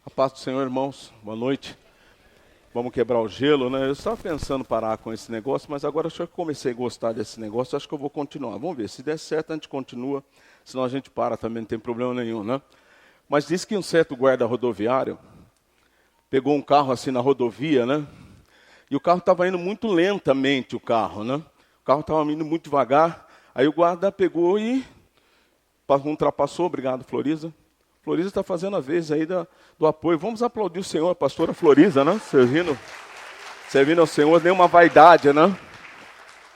A paz do Senhor, irmãos. Boa noite. Vamos quebrar o gelo, né? Eu estava pensando parar com esse negócio, mas agora acho que eu comecei a gostar desse negócio, acho que eu vou continuar. Vamos ver, se der certo a gente continua, senão a gente para também, não tem problema nenhum, né? Mas diz que um certo guarda rodoviário pegou um carro assim na rodovia, né? E o carro estava indo muito lentamente, o carro, né? O carro estava indo muito devagar, aí o guarda pegou e ultrapassou, obrigado, Floriza. Floriza está fazendo a vez aí do apoio. Vamos aplaudir o Senhor, a pastora Floriza, né? Servindo ao Senhor, nenhuma vaidade, né?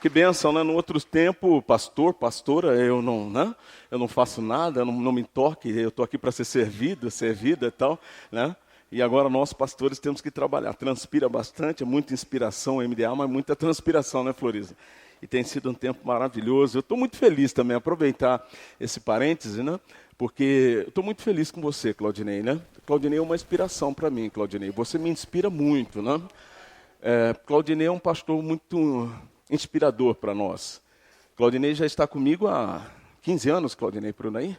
Que bênção, né? No outro tempo, pastora, eu não, né? Eu não faço nada, não me toque, eu estou aqui para ser servida e tal, né? E agora nós, pastores, temos que trabalhar. Transpira bastante, é muita inspiração, MDA, mas muita transpiração, né, Floriza? E tem sido um tempo maravilhoso. Eu estou muito feliz também, aproveitar esse parêntese, né? Porque eu estou muito feliz com você, Claudinei, né? Claudinei é uma inspiração para mim, Claudinei. Você me inspira muito, né? Claudinei é um pastor muito inspirador para nós. Claudinei já está comigo há 15 anos, Claudinei, por aí?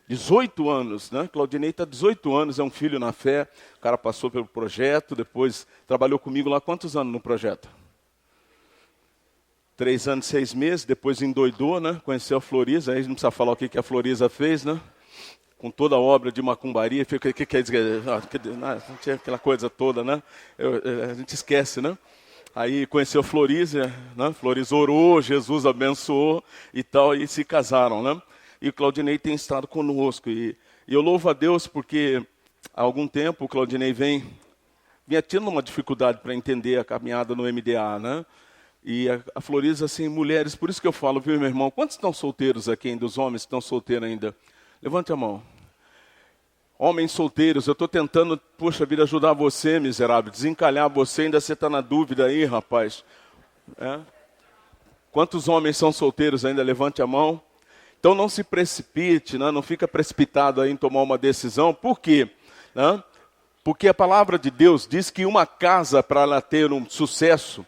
18 anos, né? Claudinei está 18 anos, é um filho na fé. O cara passou pelo projeto, depois trabalhou comigo lá. Quantos anos no projeto? 3 anos, 6 meses, depois endoidou, né? Conheceu a Floriza, aí não precisa falar o que a Floriza fez, né? Com toda a obra de macumbaria, o que quer dizer? Não tinha aquela coisa toda, né? A gente esquece, né? Aí conheceu a Floriza, né? Floriza orou, Jesus abençoou e tal, e se casaram, né? E o Claudinei tem estado conosco. E eu louvo a Deus porque há algum tempo o Claudinei vinha tendo uma dificuldade para entender a caminhada no MDA, né? E a Floriza, assim, mulheres, por isso que eu falo, viu, meu irmão? Quantos estão solteiros aqui ainda? Os homens estão solteiros ainda? Levante a mão. Homens solteiros, eu estou tentando, poxa vida, ajudar você, miserável, desencalhar você, ainda você está na dúvida aí, rapaz. Quantos homens são solteiros ainda? Levante a mão. Então não se precipite, né? Não fica precipitado aí em tomar uma decisão. Por quê? Né? Porque a palavra de Deus diz que uma casa, para ela ter um sucesso,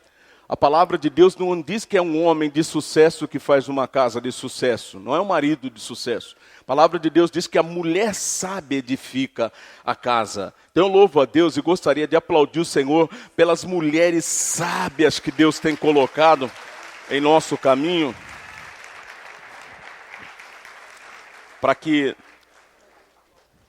a palavra de Deus não diz que é um homem de sucesso que faz uma casa de sucesso. Não é um marido de sucesso. A palavra de Deus diz que a mulher sábia edifica a casa. Então eu louvo a Deus e gostaria de aplaudir o Senhor pelas mulheres sábias que Deus tem colocado em nosso caminho. Para que...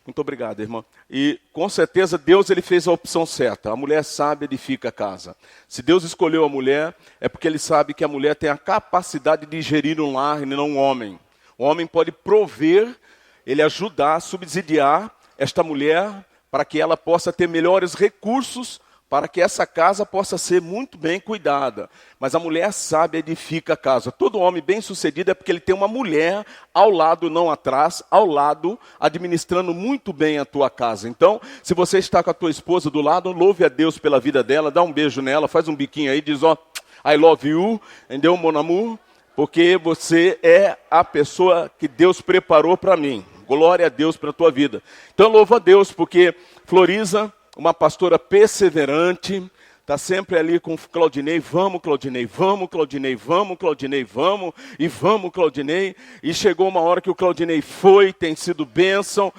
Muito obrigado, irmão. E com certeza Deus ele fez a opção certa. A mulher sábia edifica a casa. Se Deus escolheu a mulher, é porque ele sabe que a mulher tem a capacidade de gerir um lar e não um homem. O homem pode prover, ele ajudar, subsidiar esta mulher para que ela possa ter melhores recursos, para que essa casa possa ser muito bem cuidada. Mas a mulher sábia edifica a casa. Todo homem bem-sucedido é porque ele tem uma mulher ao lado, não atrás, ao lado, administrando muito bem a tua casa. Então, se você está com a tua esposa do lado, louve a Deus pela vida dela, dá um beijo nela, faz um biquinho aí, diz, ó, I love you, entendeu, mon amour? Porque você é a pessoa que Deus preparou para mim. Glória a Deus pela tua vida. Então, louvo a Deus, porque Floriza, uma pastora perseverante, está sempre ali com Claudinei, vamos Claudinei, vamos Claudinei, vamos Claudinei, vamos, e vamos Claudinei. E chegou uma hora que o Claudinei foi, tem sido bênção,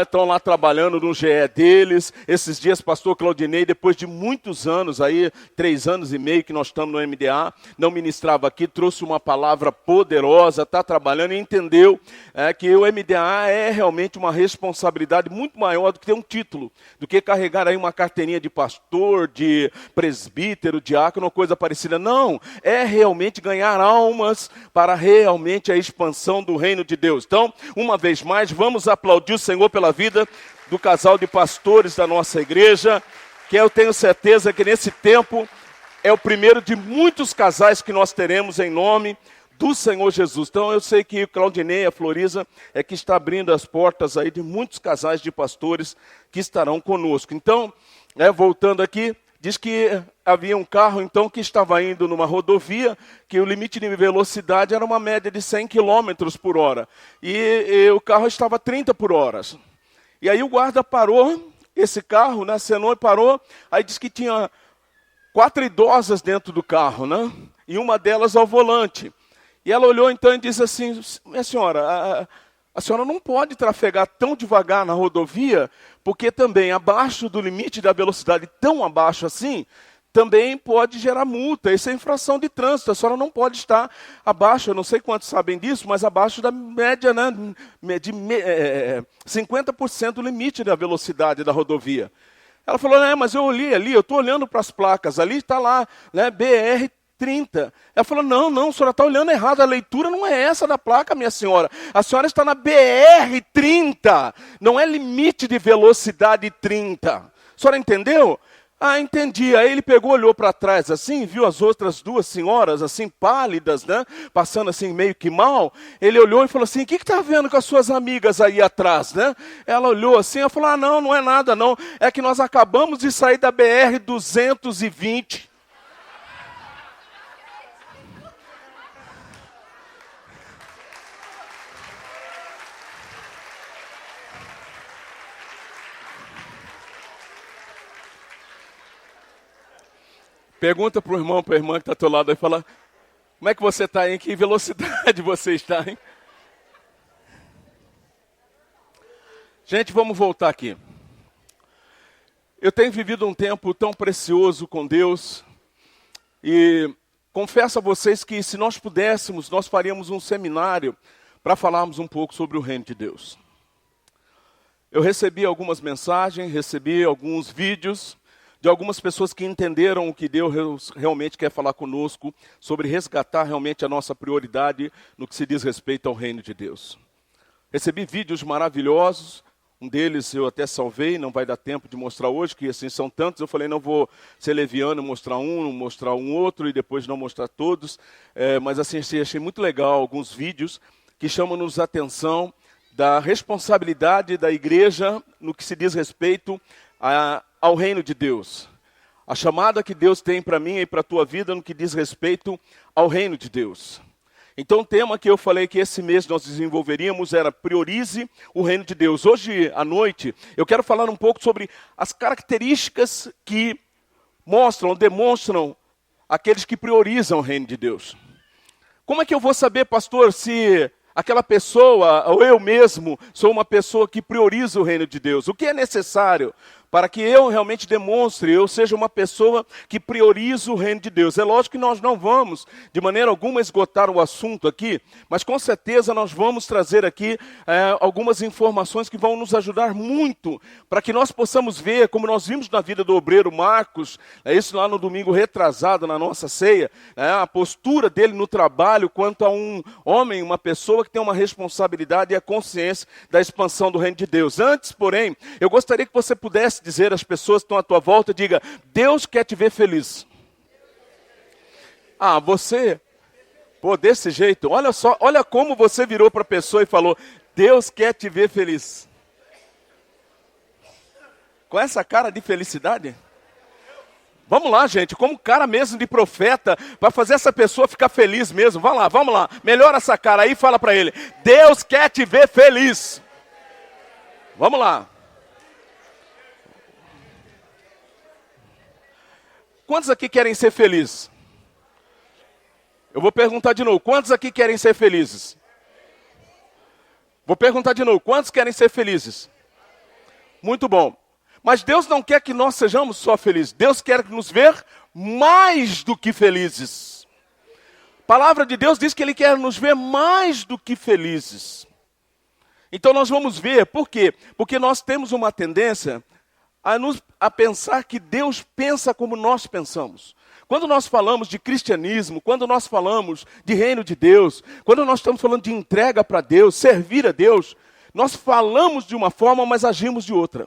estão lá trabalhando no GE deles. Esses dias, pastor Claudinei, depois de muitos anos, aí 3 anos e meio que nós estamos no MDA, não ministrava aqui, trouxe uma palavra poderosa, está trabalhando e entendeu que o MDA é realmente uma responsabilidade muito maior do que ter um título, do que carregar aí uma carteirinha de pastor, de presbítero, diácono, coisa parecida. Não, é realmente ganhar almas para realmente a expansão do reino de Deus. Então, uma vez mais, vamos aplaudir o Senhor pela vida do casal de pastores da nossa igreja, que eu tenho certeza que nesse tempo é o primeiro de muitos casais que nós teremos em nome do Senhor Jesus. Então eu sei que Claudinei, a Floriza, é que está abrindo as portas aí de muitos casais de pastores que estarão conosco. Então, voltando aqui, diz que havia um carro, então, que estava indo numa rodovia, que o limite de velocidade era uma média de 100 km por hora. E o carro estava 30 por hora. E aí o guarda parou, esse carro, né, acenou e parou. Aí diz que tinha 4 idosas dentro do carro, né? E uma delas ao volante. E ela olhou então e disse assim, minha senhora, A senhora não pode trafegar tão devagar na rodovia, porque também abaixo do limite da velocidade, tão abaixo assim, também pode gerar multa. Isso é infração de trânsito. A senhora não pode estar abaixo, eu não sei quantos sabem disso, mas abaixo da média, né, de 50% do limite da velocidade da rodovia. Ela falou, mas eu olhei ali, eu estou olhando para as placas, ali está lá, né, BR-30. Ela falou, não, a senhora está olhando errado, a leitura não é essa da placa, minha senhora. A senhora está na BR-30, não é limite de velocidade 30. A senhora entendeu? Ah, entendi. Aí ele pegou, olhou para trás assim, viu as outras duas senhoras, assim, pálidas, né? Passando assim, meio que mal. Ele olhou e falou assim, o que está vendo com as suas amigas aí atrás, né? Ela olhou assim, ela falou, não é nada não. É que nós acabamos de sair da BR-220. Pergunta para o irmão, para a irmã que está ao teu lado aí, fala, como é que você está, em que velocidade você está, hein? Gente, vamos voltar aqui. Eu tenho vivido um tempo tão precioso com Deus e confesso a vocês que se nós pudéssemos, nós faríamos um seminário para falarmos um pouco sobre o reino de Deus. Eu recebi algumas mensagens, recebi alguns vídeos de algumas pessoas que entenderam o que Deus realmente quer falar conosco, sobre resgatar realmente a nossa prioridade no que se diz respeito ao reino de Deus. Recebi vídeos maravilhosos, um deles eu até salvei, não vai dar tempo de mostrar hoje, que assim são tantos, eu falei, não vou ser leviano, mostrar um outro e depois não mostrar todos, mas assim, achei muito legal alguns vídeos que chamam-nos a atenção da responsabilidade da igreja no que se diz respeito ao reino de Deus. A chamada que Deus tem para mim e para a tua vida no que diz respeito ao reino de Deus. Então o tema que eu falei que esse mês nós desenvolveríamos era priorize o reino de Deus. Hoje à noite eu quero falar um pouco sobre as características que demonstram aqueles que priorizam o reino de Deus. Como é que eu vou saber, pastor, se aquela pessoa, ou eu mesmo, sou uma pessoa que prioriza o reino de Deus? O que é necessário para que eu realmente demonstre, eu seja uma pessoa que prioriza o reino de Deus? É lógico que nós não vamos, de maneira alguma, esgotar o assunto aqui, mas com certeza nós vamos trazer aqui algumas informações que vão nos ajudar muito, para que nós possamos ver, como nós vimos na vida do obreiro Marcos, isso lá no domingo retrasado, na nossa ceia, a postura dele no trabalho quanto a um homem, uma pessoa que tem uma responsabilidade e a consciência da expansão do reino de Deus. Antes, porém, eu gostaria que você pudesse dizer às pessoas que estão à tua volta, diga, Deus quer te ver feliz. Ah, você, desse jeito, olha só, olha como você virou para a pessoa e falou, Deus quer te ver feliz. Com essa cara de felicidade? Vamos lá, gente, como cara mesmo de profeta, para fazer essa pessoa ficar feliz mesmo. Vamos lá, melhora essa cara aí e fala para ele, Deus quer te ver feliz. Vamos lá. Quantos aqui querem ser felizes? Eu vou perguntar de novo, quantos aqui querem ser felizes? Vou perguntar de novo, quantos querem ser felizes? Muito bom. Mas Deus não quer que nós sejamos só felizes. Deus quer nos ver mais do que felizes. A palavra de Deus diz que Ele quer nos ver mais do que felizes. Então nós vamos ver, por quê? Porque nós temos uma tendência a pensar que Deus pensa como nós pensamos. Quando nós falamos de cristianismo, quando nós falamos de reino de Deus, quando nós estamos falando de entrega para Deus, servir a Deus, nós falamos de uma forma, mas agimos de outra.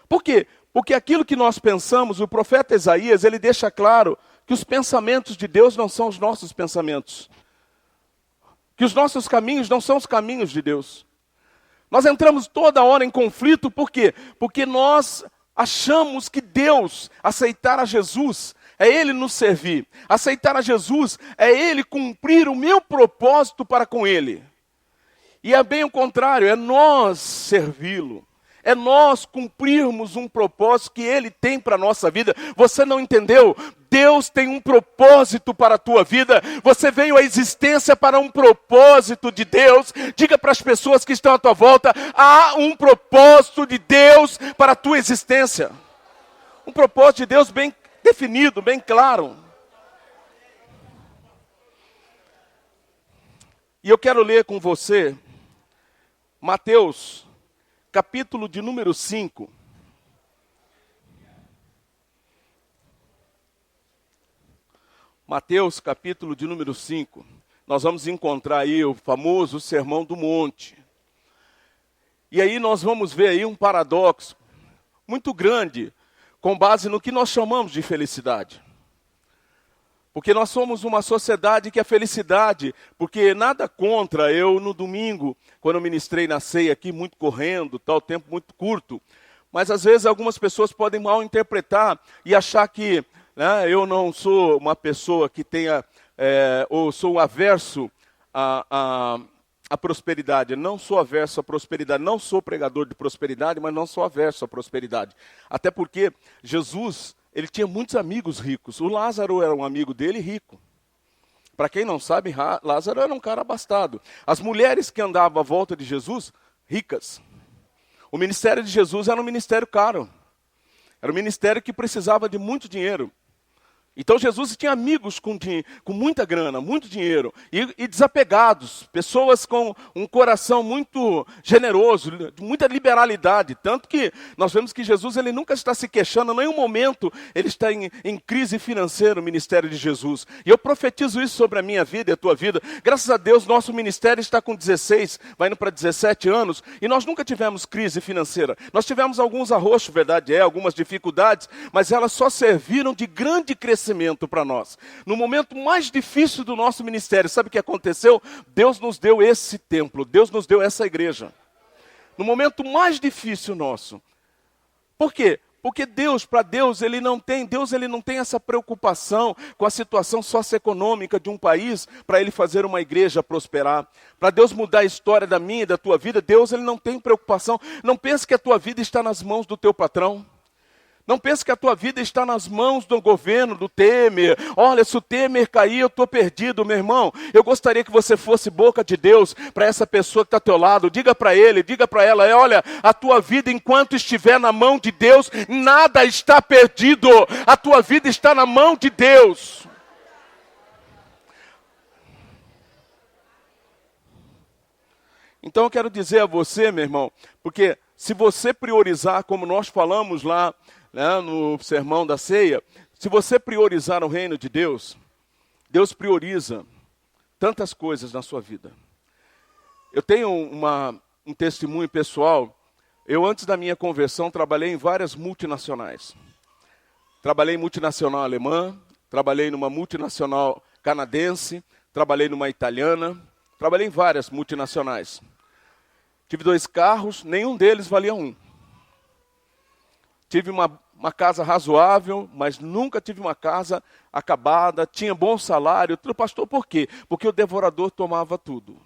Por quê? Porque aquilo que nós pensamos, o profeta Isaías, ele deixa claro que os pensamentos de Deus não são os nossos pensamentos. Que os nossos caminhos não são os caminhos de Deus. Nós entramos toda hora em conflito, por quê? Porque nós achamos que Deus, aceitar a Jesus, é Ele nos servir. Aceitar a Jesus é Ele cumprir o meu propósito para com Ele. E é bem o contrário, é nós servi-lo. É nós cumprirmos um propósito que Ele tem para a nossa vida. Você não entendeu? Deus tem um propósito para a tua vida. Você veio à existência para um propósito de Deus. Diga para as pessoas que estão à tua volta, há um propósito de Deus para a tua existência. Um propósito de Deus bem definido, bem claro. E eu quero ler com você Mateus, capítulo de número 5. Mateus, capítulo de número 5. Nós vamos encontrar aí o famoso Sermão do Monte. E aí nós vamos ver aí um paradoxo muito grande, com base no que nós chamamos de felicidade. Porque nós somos uma sociedade que a felicidade, porque nada contra eu no domingo, quando eu ministrei na ceia aqui, muito correndo, tal, tempo muito curto. Mas às vezes algumas pessoas podem mal interpretar e achar que eu não sou uma pessoa que tenha, ou sou averso à prosperidade. Não sou averso à prosperidade, não sou pregador de prosperidade, mas não sou averso à prosperidade. Até porque Jesus, ele tinha muitos amigos ricos. O Lázaro era um amigo dele rico. Para quem não sabe, Lázaro era um cara abastado. As mulheres que andavam à volta de Jesus, ricas. O ministério de Jesus era um ministério caro. Era um ministério que precisava de muito dinheiro. Então Jesus tinha amigos com muita grana, muito dinheiro, e desapegados, pessoas com um coração muito generoso, de muita liberalidade, tanto que nós vemos que Jesus ele nunca está se queixando, em nenhum momento ele está em crise financeira, o ministério de Jesus. E eu profetizo isso sobre a minha vida e a tua vida. Graças a Deus, nosso ministério está com 16, vai indo para 17 anos, e nós nunca tivemos crise financeira. Nós tivemos alguns arroxos, verdade algumas dificuldades, mas elas só serviram de grande crescimento para nós. No momento mais difícil do nosso ministério, sabe o que aconteceu? Deus nos deu esse templo, Deus nos deu essa igreja. No momento mais difícil nosso. Por quê? Porque para Deus, ele não tem essa preocupação com a situação socioeconômica de um país para ele fazer uma igreja prosperar. Para Deus mudar a história da minha e da tua vida, Deus ele não tem preocupação. Não pense que a tua vida está nas mãos do teu patrão. Não pense que a tua vida está nas mãos do governo, do Temer. Olha, se o Temer cair, eu estou perdido, meu irmão. Eu gostaria que você fosse boca de Deus para essa pessoa que está ao teu lado. Diga para ele, diga para ela, olha, a tua vida enquanto estiver na mão de Deus, nada está perdido. A tua vida está na mão de Deus. Então eu quero dizer a você, meu irmão, porque se você priorizar, como nós falamos lá, no sermão da ceia, se você priorizar o reino de Deus, Deus prioriza tantas coisas na sua vida. Eu tenho um testemunho pessoal. Eu, antes da minha conversão, trabalhei em várias multinacionais. Trabalhei em multinacional alemã, trabalhei numa multinacional canadense, trabalhei numa italiana, trabalhei em várias multinacionais. Tive 2 carros, nenhum deles valia 1. Tive uma casa razoável, mas nunca tive uma casa acabada, tinha bom salário. Tudo, pastor, por quê? Porque o devorador tomava tudo.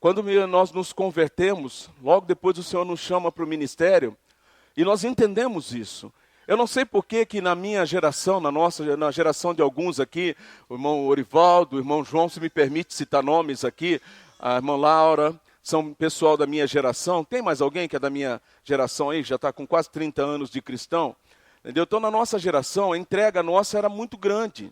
Quando nós nos convertemos, logo depois o Senhor nos chama para o ministério, e nós entendemos isso. Eu não sei por que na minha geração, na geração de alguns aqui, o irmão Orivaldo, o irmão João, se me permite citar nomes aqui, a irmã Laura, são pessoal da minha geração. Tem mais alguém que é da minha geração aí, já está com quase 30 anos de cristão? Entendeu? Então, na nossa geração, a entrega nossa era muito grande.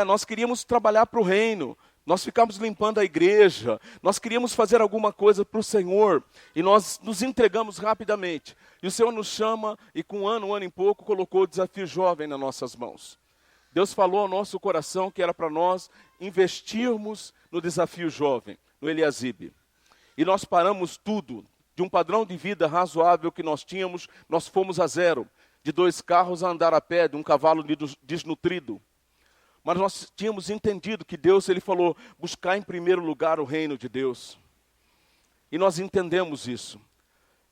Nós queríamos trabalhar para o reino, nós ficávamos limpando a igreja, nós queríamos fazer alguma coisa para o Senhor, e nós nos entregamos rapidamente. E o Senhor nos chama, e com um ano e pouco, colocou o desafio jovem nas nossas mãos. Deus falou ao nosso coração que era para nós investirmos no desafio jovem, no Eliasibe. E nós paramos tudo, de um padrão de vida razoável que nós tínhamos, nós fomos a 0. De 2 carros a andar a pé, de um cavalo desnutrido. Mas nós tínhamos entendido que Deus, ele falou, buscar em primeiro lugar o reino de Deus. E nós entendemos isso.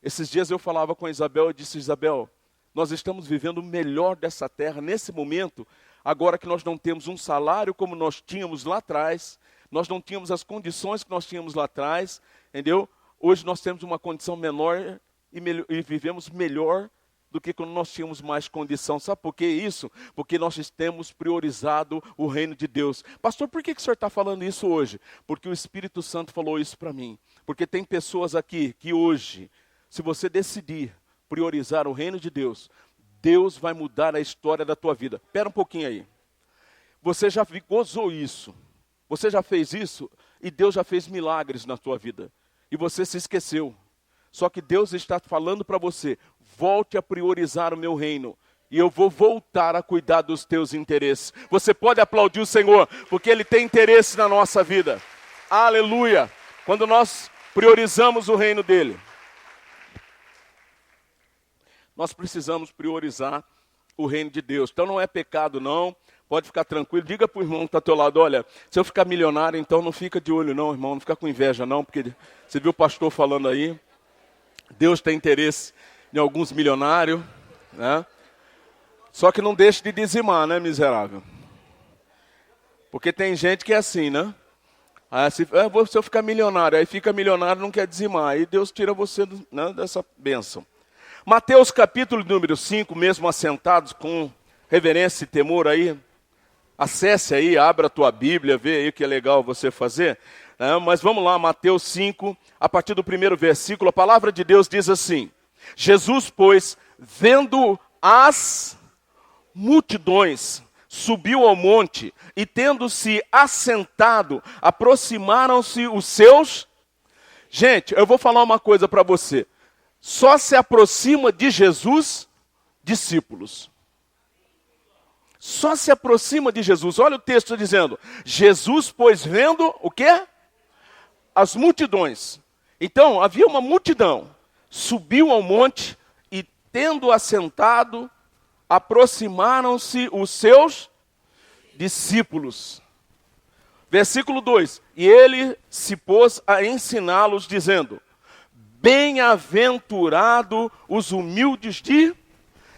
Esses dias eu falava com a Isabel, eu disse, Isabel, nós estamos vivendo o melhor dessa terra nesse momento, agora que nós não temos um salário como nós tínhamos lá atrás, nós não tínhamos as condições que nós tínhamos lá atrás, entendeu? hoje nós temos uma condição menor e vivemos melhor do que quando nós tínhamos mais condição. Sabe por que isso? Porque nós temos priorizado o reino de Deus. Pastor, por que o senhor está falando isso hoje? Porque o Espírito Santo falou isso para mim. Porque tem pessoas aqui que hoje, se você decidir priorizar o reino de Deus, Deus vai mudar a história da tua vida. Espera um pouquinho aí. Você já gozou isso. Você já fez isso e Deus já fez milagres na tua vida. E você se esqueceu. Só que Deus está falando para você, volte a priorizar o meu reino. E eu vou voltar a cuidar dos teus interesses. Você pode aplaudir o Senhor, porque Ele tem interesse na nossa vida. Aleluia! Quando nós priorizamos o reino dEle. Nós precisamos priorizar o reino de Deus. Então não é pecado não, pode ficar tranquilo. Diga para o irmão que está ao teu lado, olha, se eu ficar milionário, então não fica de olho não, irmão, não fica com inveja não, porque você viu o pastor falando aí, Deus tem interesse em alguns milionários, né? Só que não deixe de dizimar, né, miserável? Porque tem gente que é assim, né? Aí, se eu ficar milionário, aí fica milionário, não quer dizimar, aí Deus tira você, né, dessa bênção. Mateus capítulo número 5, mesmo assentados com reverência e temor aí, acesse aí, abra a tua Bíblia, vê aí que é legal você fazer. Mas vamos lá, Mateus 5, a partir do primeiro versículo, a palavra de Deus diz assim: Jesus, pois, vendo as multidões, subiu ao monte e tendo-se assentado, aproximaram-se os seus... Gente, eu vou falar uma coisa para você. Só se aproxima de Jesus discípulos. Só se aproxima de Jesus. Olha o texto dizendo, Jesus, pois, vendo o quê? As multidões. Então, havia uma multidão. Subiu ao monte e, tendo assentado, aproximaram-se os seus discípulos. Versículo 2. E ele se pôs a ensiná-los, dizendo: bem-aventurado os humildes de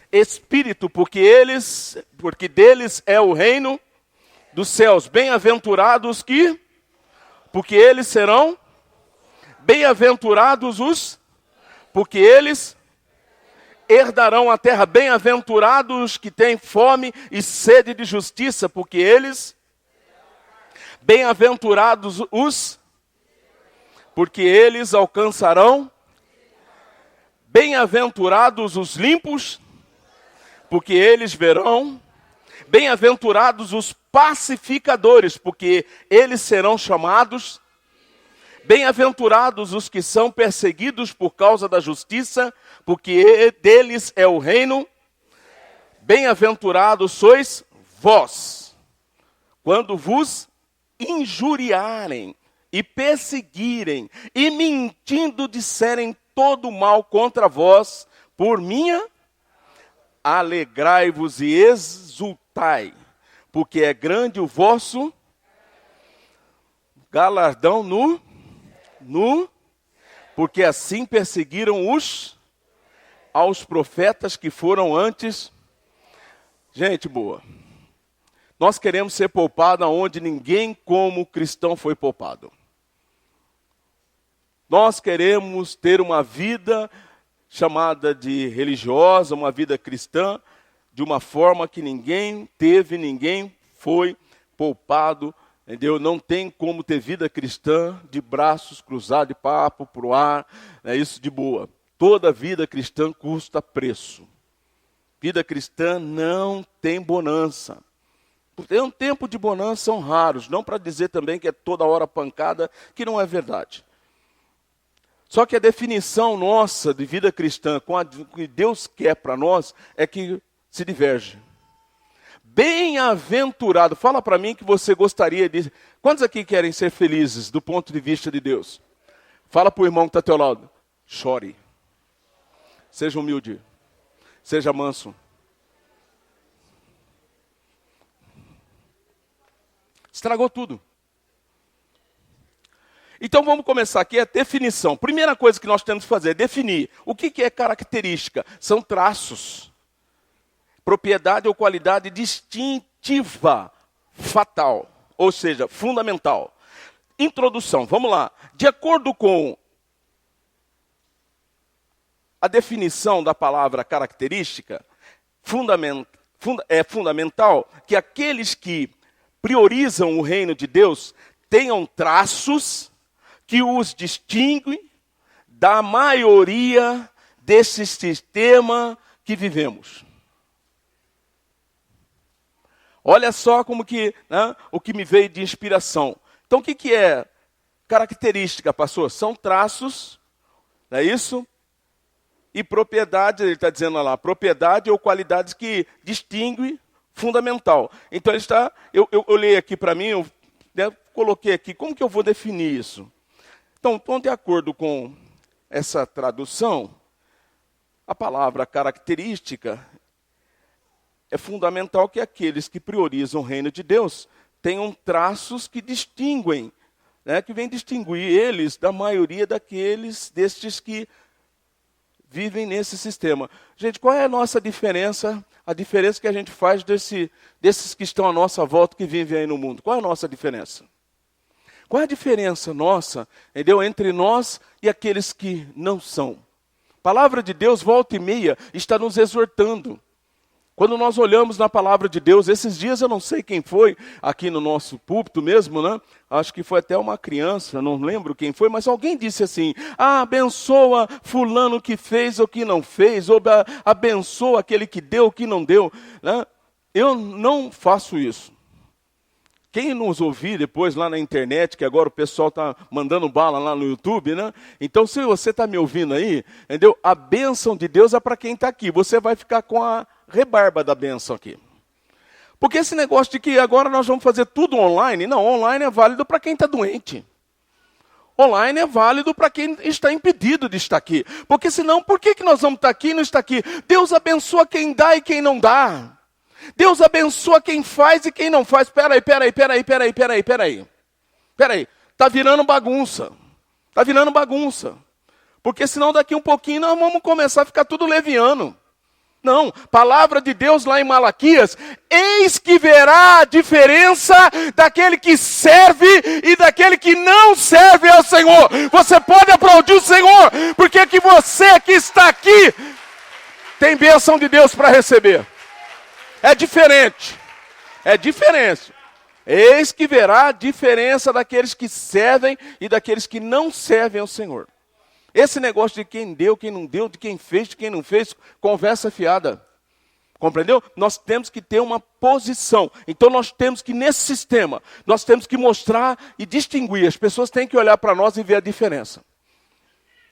espírito, porque deles é o reino dos céus. Bem-aventurados porque eles serão, bem-aventurados porque eles herdarão a terra. Bem-aventurados que têm fome e sede de justiça, porque eles, bem-aventurados porque eles alcançarão. Bem-aventurados os limpos, porque eles verão. Bem-aventurados os pacificadores, porque eles serão chamados. Bem-aventurados os que são perseguidos por causa da justiça, porque deles é o reino. Bem-aventurados sois vós, quando vos injuriarem e perseguirem e mentindo disserem todo mal contra vós, por minha, alegrai-vos e exultai, porque é grande o vosso galardão porque assim perseguiram aos profetas que foram antes. Gente boa, nós queremos ser poupados onde ninguém como cristão foi poupado. Nós queremos ter uma vida chamada de religiosa, uma vida cristã, de uma forma que ninguém teve, ninguém foi poupado, entendeu? Não tem como ter vida cristã de braços cruzados, de papo pro ar, é isso de boa. Toda vida cristã custa preço. Vida cristã não tem bonança. Tem um tempo de bonança, são raros, não para dizer também que é toda hora pancada, que não é verdade. Só que a definição nossa de vida cristã, com a que Deus quer para nós, é que se diverge. Bem-aventurado, fala para mim que você gostaria de... Quantos aqui querem ser felizes do ponto de vista de Deus? Fala para o irmão que está ao teu lado, chore. Seja humilde, seja manso. Estragou tudo. Então vamos começar aqui a definição. Primeira coisa que nós temos que fazer é definir. O que é característica? São traços. Propriedade ou qualidade distintiva, fatal, ou seja, fundamental. Introdução, vamos lá. De acordo com a definição da palavra característica é fundamental que aqueles que priorizam o reino de Deus tenham traços que os distinguem da maioria desse sistema que vivemos. Olha só como que, né, o que me veio de inspiração. Então, o que é característica, pastor? São traços, não é isso? E propriedade, ele está dizendo lá, propriedade ou qualidades que distinguem fundamental. Então, ele está, eu olhei aqui para mim, coloquei aqui, como que eu vou definir isso? Então, de acordo com essa tradução, a palavra característica é fundamental que aqueles que priorizam o reino de Deus tenham traços que distinguem, né, que vêm distinguir eles da maioria destes que vivem nesse sistema. Gente, qual é a nossa diferença? A diferença que a gente faz desses que estão à nossa volta, que vivem aí no mundo. Qual é a nossa diferença? Qual é a diferença nossa, entendeu, entre nós e aqueles que não são? A palavra de Deus, volta e meia, está nos exortando. Quando nós olhamos na palavra de Deus, esses dias eu não sei quem foi, aqui no nosso púlpito mesmo, né? Acho que foi até uma criança, não lembro quem foi, mas alguém disse assim, abençoa fulano que fez ou que não fez, ou abençoa aquele que deu ou que não deu, né? Eu não faço isso. Quem nos ouvir depois lá na internet, que agora o pessoal está mandando bala lá no YouTube, né? Então, se você está me ouvindo aí, entendeu? A bênção de Deus é para quem está aqui. Você vai ficar com a rebarba da bênção aqui. Porque esse negócio de que agora nós vamos fazer tudo online, não, online é válido para quem está doente. Online é válido para quem está impedido de estar aqui. Porque senão, por que nós vamos estar aqui e não estar aqui? Deus abençoa quem dá e quem não dá. Deus abençoa quem faz e quem não faz. Peraí. Está virando bagunça. Está virando bagunça. Porque senão daqui um pouquinho nós vamos começar a ficar tudo leviano. Não, palavra de Deus lá em Malaquias, eis que verá a diferença daquele que serve e daquele que não serve ao Senhor. Você pode aplaudir o Senhor, porque que você que está aqui tem bênção de Deus para receber. É diferente. Eis que verá a diferença daqueles que servem e daqueles que não servem ao Senhor. Esse negócio de quem deu, quem não deu, de quem fez, de quem não fez, conversa fiada. Compreendeu? Nós temos que ter uma posição. Então nós temos que, nesse sistema, nós temos que mostrar e distinguir. As pessoas têm que olhar para nós e ver a diferença.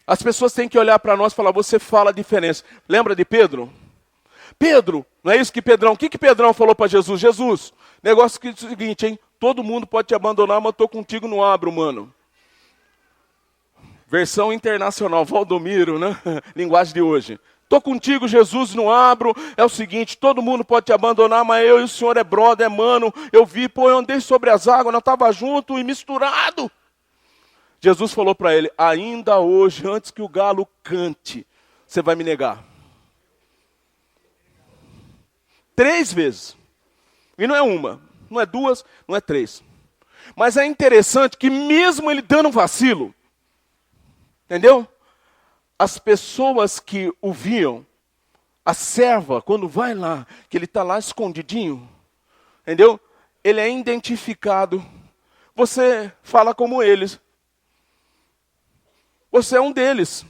As pessoas têm que olhar para nós e falar, você fala a diferença. Lembra de Pedro? Pedro, não é isso que Pedrão, o que Pedrão falou para Jesus? Jesus, negócio que é o seguinte, hein? Todo mundo pode te abandonar, mas eu estou contigo no abro, mano. Versão internacional, Valdomiro, né? Linguagem de hoje. Estou contigo, Jesus, não abro. É o seguinte, todo mundo pode te abandonar, mas eu e o Senhor é brother, é mano. Eu vi, eu andei sobre as águas, nós estávamos juntos e misturado. Jesus falou para ele, ainda hoje, antes que o galo cante, você vai me negar. 3 vezes. E não é uma, não é 2, não é 3. Mas é interessante que mesmo ele dando um vacilo, entendeu? As pessoas que o viam, a serva, quando vai lá, que ele está lá escondidinho, entendeu? Ele é identificado. Você fala como eles. Você é um deles.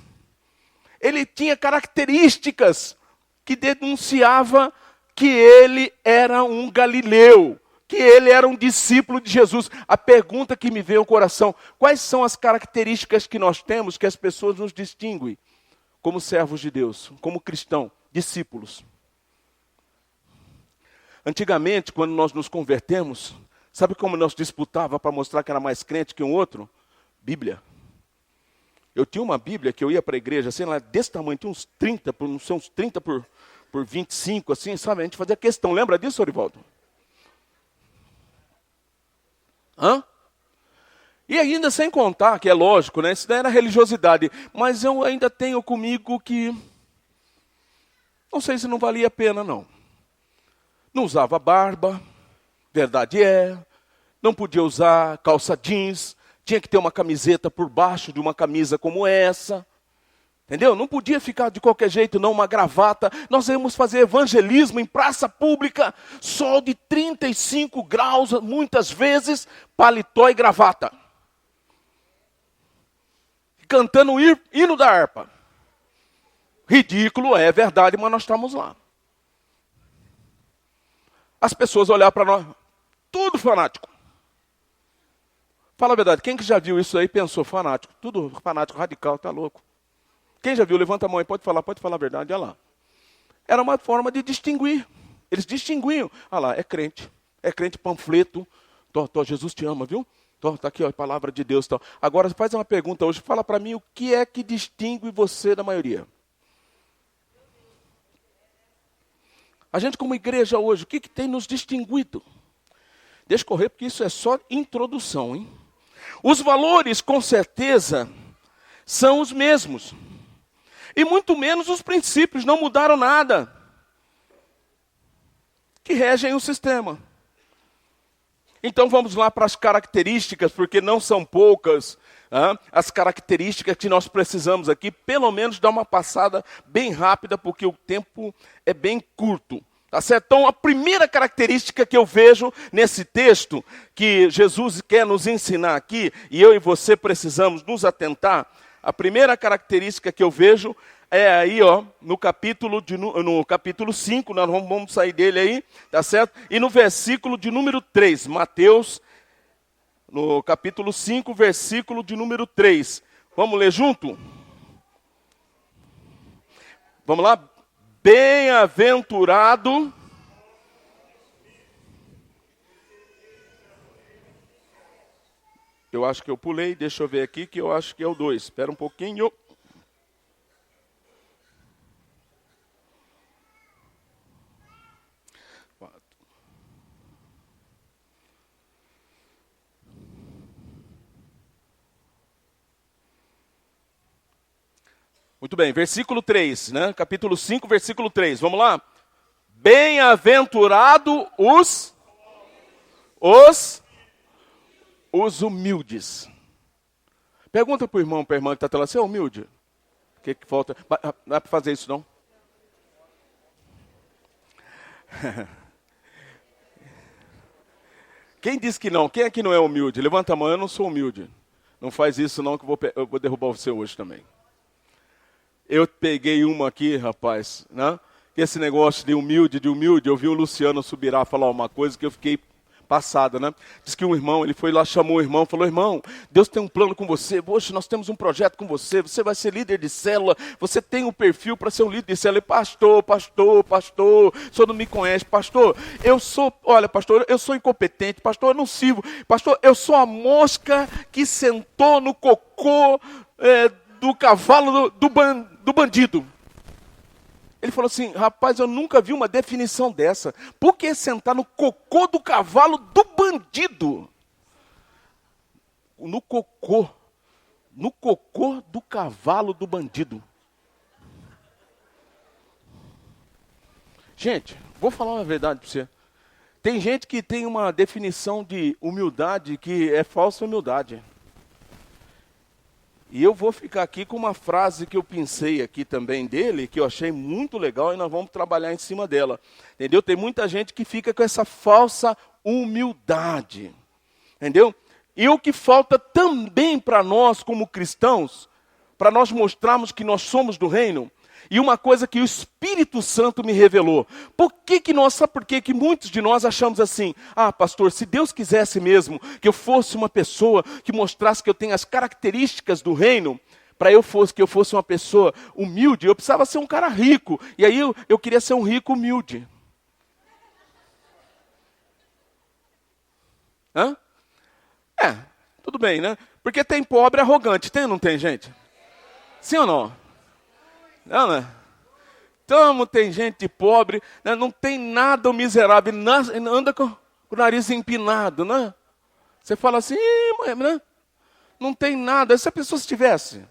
Ele tinha características que denunciava que ele era um galileu, que ele era um discípulo de Jesus. A pergunta que me veio ao coração, quais são as características que nós temos que as pessoas nos distinguem como servos de Deus, como cristãos, discípulos? Antigamente, quando nós nos convertemos, sabe como nós disputava para mostrar que era mais crente que um outro? Bíblia. Eu tinha uma Bíblia que eu ia para a igreja, assim, lá desse tamanho, tinha uns 30, não sei, uns 30 por 25, assim, sabe? A gente fazia questão. Lembra disso, Orivaldo? E ainda sem contar, que é lógico, né? Isso daí era religiosidade. Mas eu ainda tenho comigo que, não sei se não valia a pena, não. Não usava barba, verdade é. Não podia usar calça jeans. Tinha que ter uma camiseta por baixo de uma camisa como essa. Entendeu? Não podia ficar de qualquer jeito, não, uma gravata. Nós íamos fazer evangelismo em praça pública, sol de 35 graus, muitas vezes, paletó e gravata. Cantando o hino da harpa. Ridículo, é verdade, mas nós estamos lá. As pessoas olharam para nós, tudo fanático. Fala a verdade, quem que já viu isso aí pensou, fanático? Tudo fanático, radical, tá louco. Quem já viu, levanta a mão e pode falar a verdade, olha lá. Era uma forma de distinguir. Eles distinguiam. Olha lá, é crente panfleto. Jesus te ama, viu? Está aqui ó, a palavra de Deus. Tó. Agora faz uma pergunta hoje, fala para mim o que é que distingue você da maioria? A gente como igreja hoje, o que tem nos distinguido? Deixa eu correr porque isso é só introdução, hein? Os valores com certeza são os mesmos. E muito menos os princípios, não mudaram nada. Que regem o sistema. Então vamos lá para as características, porque não são poucas. As características que nós precisamos aqui, pelo menos dar uma passada bem rápida, porque o tempo é bem curto. Tá certo? Então a primeira característica que eu vejo nesse texto, que Jesus quer nos ensinar aqui, e eu e você precisamos nos atentar, a primeira característica que eu vejo é aí, ó, no capítulo 5, nós vamos sair dele aí, tá certo? E no versículo de número 3, Mateus, no capítulo 5, versículo de número 3. Vamos ler junto? Vamos lá? Bem-aventurado. Eu acho que eu pulei, deixa eu ver aqui, que eu acho que é o 2. Espera um pouquinho. Muito bem, versículo 3, né? Capítulo 5, versículo 3. Vamos lá? Bem-aventurado os humildes. Pergunta para o irmão, para a irmã que está lá, você é humilde? O que falta? Não é para fazer isso, não? Quem disse que não? Quem aqui não é humilde? Levanta a mão, eu não sou humilde. Não faz isso não, que eu vou derrubar você hoje também. Eu peguei uma aqui, rapaz, né? Esse negócio de humilde, eu vi o Luciano Subirá falar uma coisa que eu fiquei passada, né? Diz que um irmão, ele foi lá, chamou o irmão, falou, irmão, Deus tem um plano com você, poxa, nós temos um projeto com você, você vai ser líder de célula, você tem um perfil para ser um líder de célula. Pastor, o senhor não me conhece, pastor, pastor, eu sou incompetente, pastor, eu não sirvo, pastor, eu sou a mosca que sentou no cocô do cavalo do bandido. Ele falou assim, rapaz, eu nunca vi uma definição dessa. Por que sentar no cocô do cavalo do bandido? No cocô do cavalo do bandido. Gente, vou falar uma verdade para você. Tem gente que tem uma definição de humildade que é falsa humildade. E eu vou ficar aqui com uma frase que eu pensei aqui também dele, que eu achei muito legal e nós vamos trabalhar em cima dela. Entendeu? Tem muita gente que fica com essa falsa humildade. Entendeu? E o que falta também para nós como cristãos, para nós mostrarmos que nós somos do reino, e uma coisa que o Espírito Santo me revelou. Sabe por que muitos de nós achamos assim? Ah, pastor, se Deus quisesse mesmo que eu fosse uma pessoa que mostrasse que eu tenho as características do reino, que eu fosse uma pessoa humilde, eu precisava ser um cara rico. E aí eu queria ser um rico humilde. Hã? Tudo bem, né? Porque tem pobre arrogante, tem ou não tem, gente? Sim ou não? Não, né? Então, tem gente pobre, né? Não tem nada o miserável, anda com o nariz empinado, né? Você fala assim, né? Não tem nada, se a pessoa estivesse.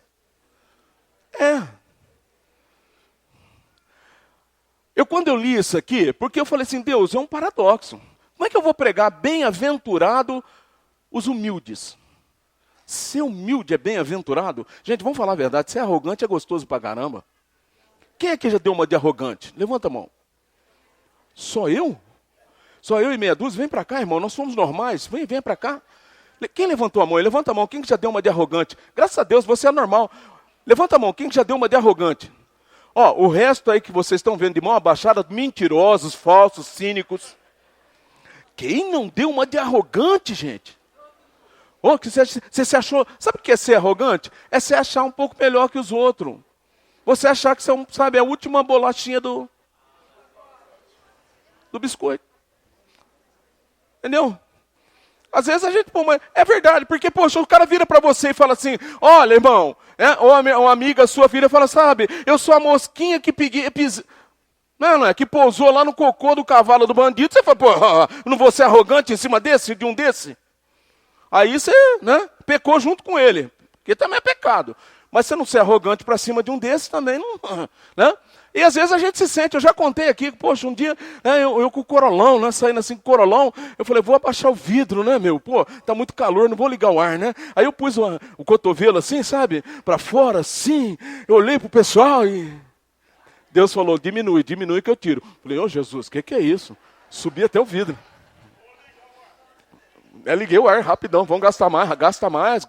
Quando eu li isso aqui, porque eu falei assim, Deus, é um paradoxo. Como é que eu vou pregar bem-aventurado os humildes? Ser humilde é bem-aventurado? Gente, vamos falar a verdade, ser arrogante é gostoso pra caramba. Quem é que já deu uma de arrogante? Levanta a mão. Só eu? Só eu e meia dúzia? Vem pra cá, irmão, nós somos normais. Vem pra cá. Quem levantou a mão? Levanta a mão. Quem que já deu uma de arrogante? Graças a Deus, você é normal. Levanta a mão. Quem que já deu uma de arrogante? Ó, o resto aí que vocês estão vendo de mão abaixada, mentirosos, falsos, cínicos. Quem não deu uma de arrogante, gente? Oh, que você se achou... Sabe o que é ser arrogante? É se achar um pouco melhor que os outros. Você achar que você é, sabe, a última bolachinha do biscoito. Entendeu? Às vezes a gente, pô, mas é verdade, porque, poxa, o cara vira para você e fala assim, olha, irmão, ou uma amiga sua vira e fala, sabe, eu sou a mosquinha que não é, que pousou lá no cocô do cavalo do bandido, você fala, pô, não vou ser arrogante em cima de um desse? Aí você, né, pecou junto com ele, que também é pecado. Mas você não ser arrogante para cima de um desses também, não, né? E às vezes a gente se sente, eu já contei aqui, poxa, um dia, eu com o corolão, né, saindo assim com o corolão, eu falei, vou abaixar o vidro, né, meu, pô, tá muito calor, não vou ligar o ar, né? Aí eu pus o cotovelo assim, sabe, para fora, assim, eu olhei pro pessoal e Deus falou, diminui que eu tiro. Falei, ô Jesus, o que é isso? Subi até o vidro. Liguei o ar rapidão, vamos gastar mais, gasta mais.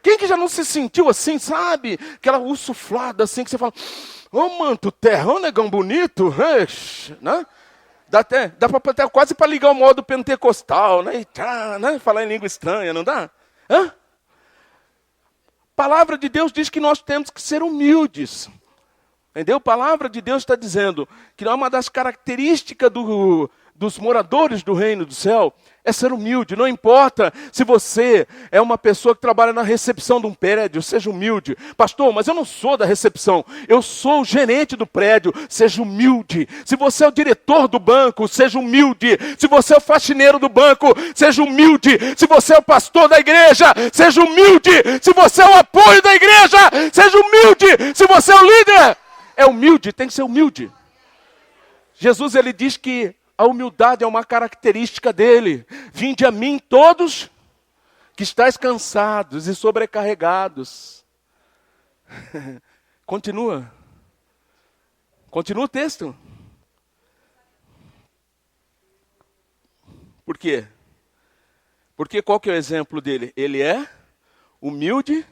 Quem que já não se sentiu assim, sabe? Aquela ursuflada assim, que você fala, ô manto terra, ô negão bonito, né? Dá até quase para ligar o modo pentecostal, né? E tá, né? Falar em língua estranha, não dá? Hã? A palavra de Deus diz que nós temos que ser humildes. Entendeu? A palavra de Deus está dizendo que uma das características dos moradores do reino do céu é ser humilde. Não importa se você é uma pessoa que trabalha na recepção de um prédio, seja humilde. Pastor, mas eu não sou da recepção, eu sou o gerente do prédio, seja humilde. Se você é o diretor do banco, seja humilde. Se você é o faxineiro do banco, seja humilde. Se você é o pastor da igreja, seja humilde. Se você é o apoio da igreja, seja humilde. Se você é o líder, é humilde, tem que ser humilde. Jesus, ele diz que a humildade é uma característica dele. Vinde a mim todos que estáis cansados e sobrecarregados. Continua. Continua o texto. Por quê? Porque qual que é o exemplo dele? Ele é humilde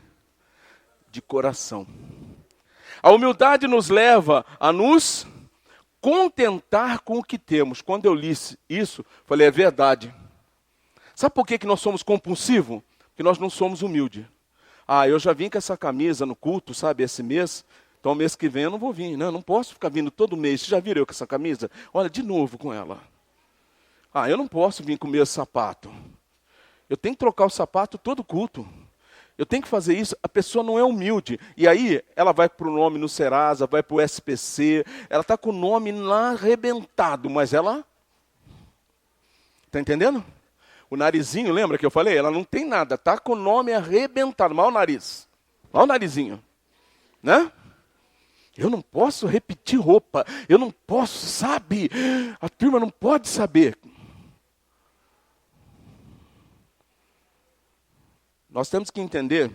de coração. A humildade nos leva a nos contentar com o que temos. Quando eu li isso, falei, é verdade. Sabe por que nós somos compulsivos? Porque nós não somos humildes. Eu já vim com essa camisa no culto, sabe, esse mês. Então, mês que vem eu não vou vir. Não posso ficar vindo todo mês. Você já viram eu com essa camisa? Olha, de novo com ela. Eu não posso vir com o mesmo sapato. Eu tenho que trocar o sapato todo culto. Eu tenho que fazer isso, a pessoa não é humilde. E aí, ela vai para o nome no Serasa, vai para o SPC, ela está com o nome lá arrebentado, mas ela... Está entendendo? O narizinho, lembra que eu falei? Ela não tem nada, está com o nome arrebentado. Mas olha o nariz, olha o narizinho. Né? Eu não posso repetir roupa, eu não posso, sabe? A turma não pode saber. Nós temos que entender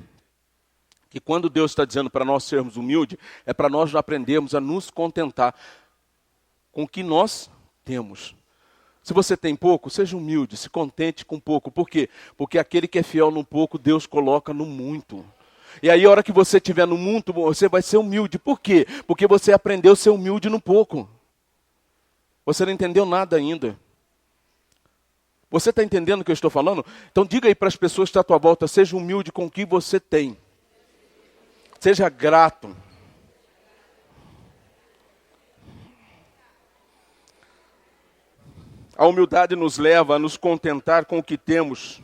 que quando Deus está dizendo para nós sermos humildes, é para nós aprendermos a nos contentar com o que nós temos. Se você tem pouco, seja humilde, se contente com pouco. Por quê? Porque aquele que é fiel no pouco, Deus coloca no muito. E aí a hora que você estiver no muito, você vai ser humilde. Por quê? Porque você aprendeu a ser humilde no pouco. Você não entendeu nada ainda. Você está entendendo o que eu estou falando? Então diga aí para as pessoas que estão à tua volta, seja humilde com o que você tem. Seja grato. A humildade nos leva a nos contentar com o que temos,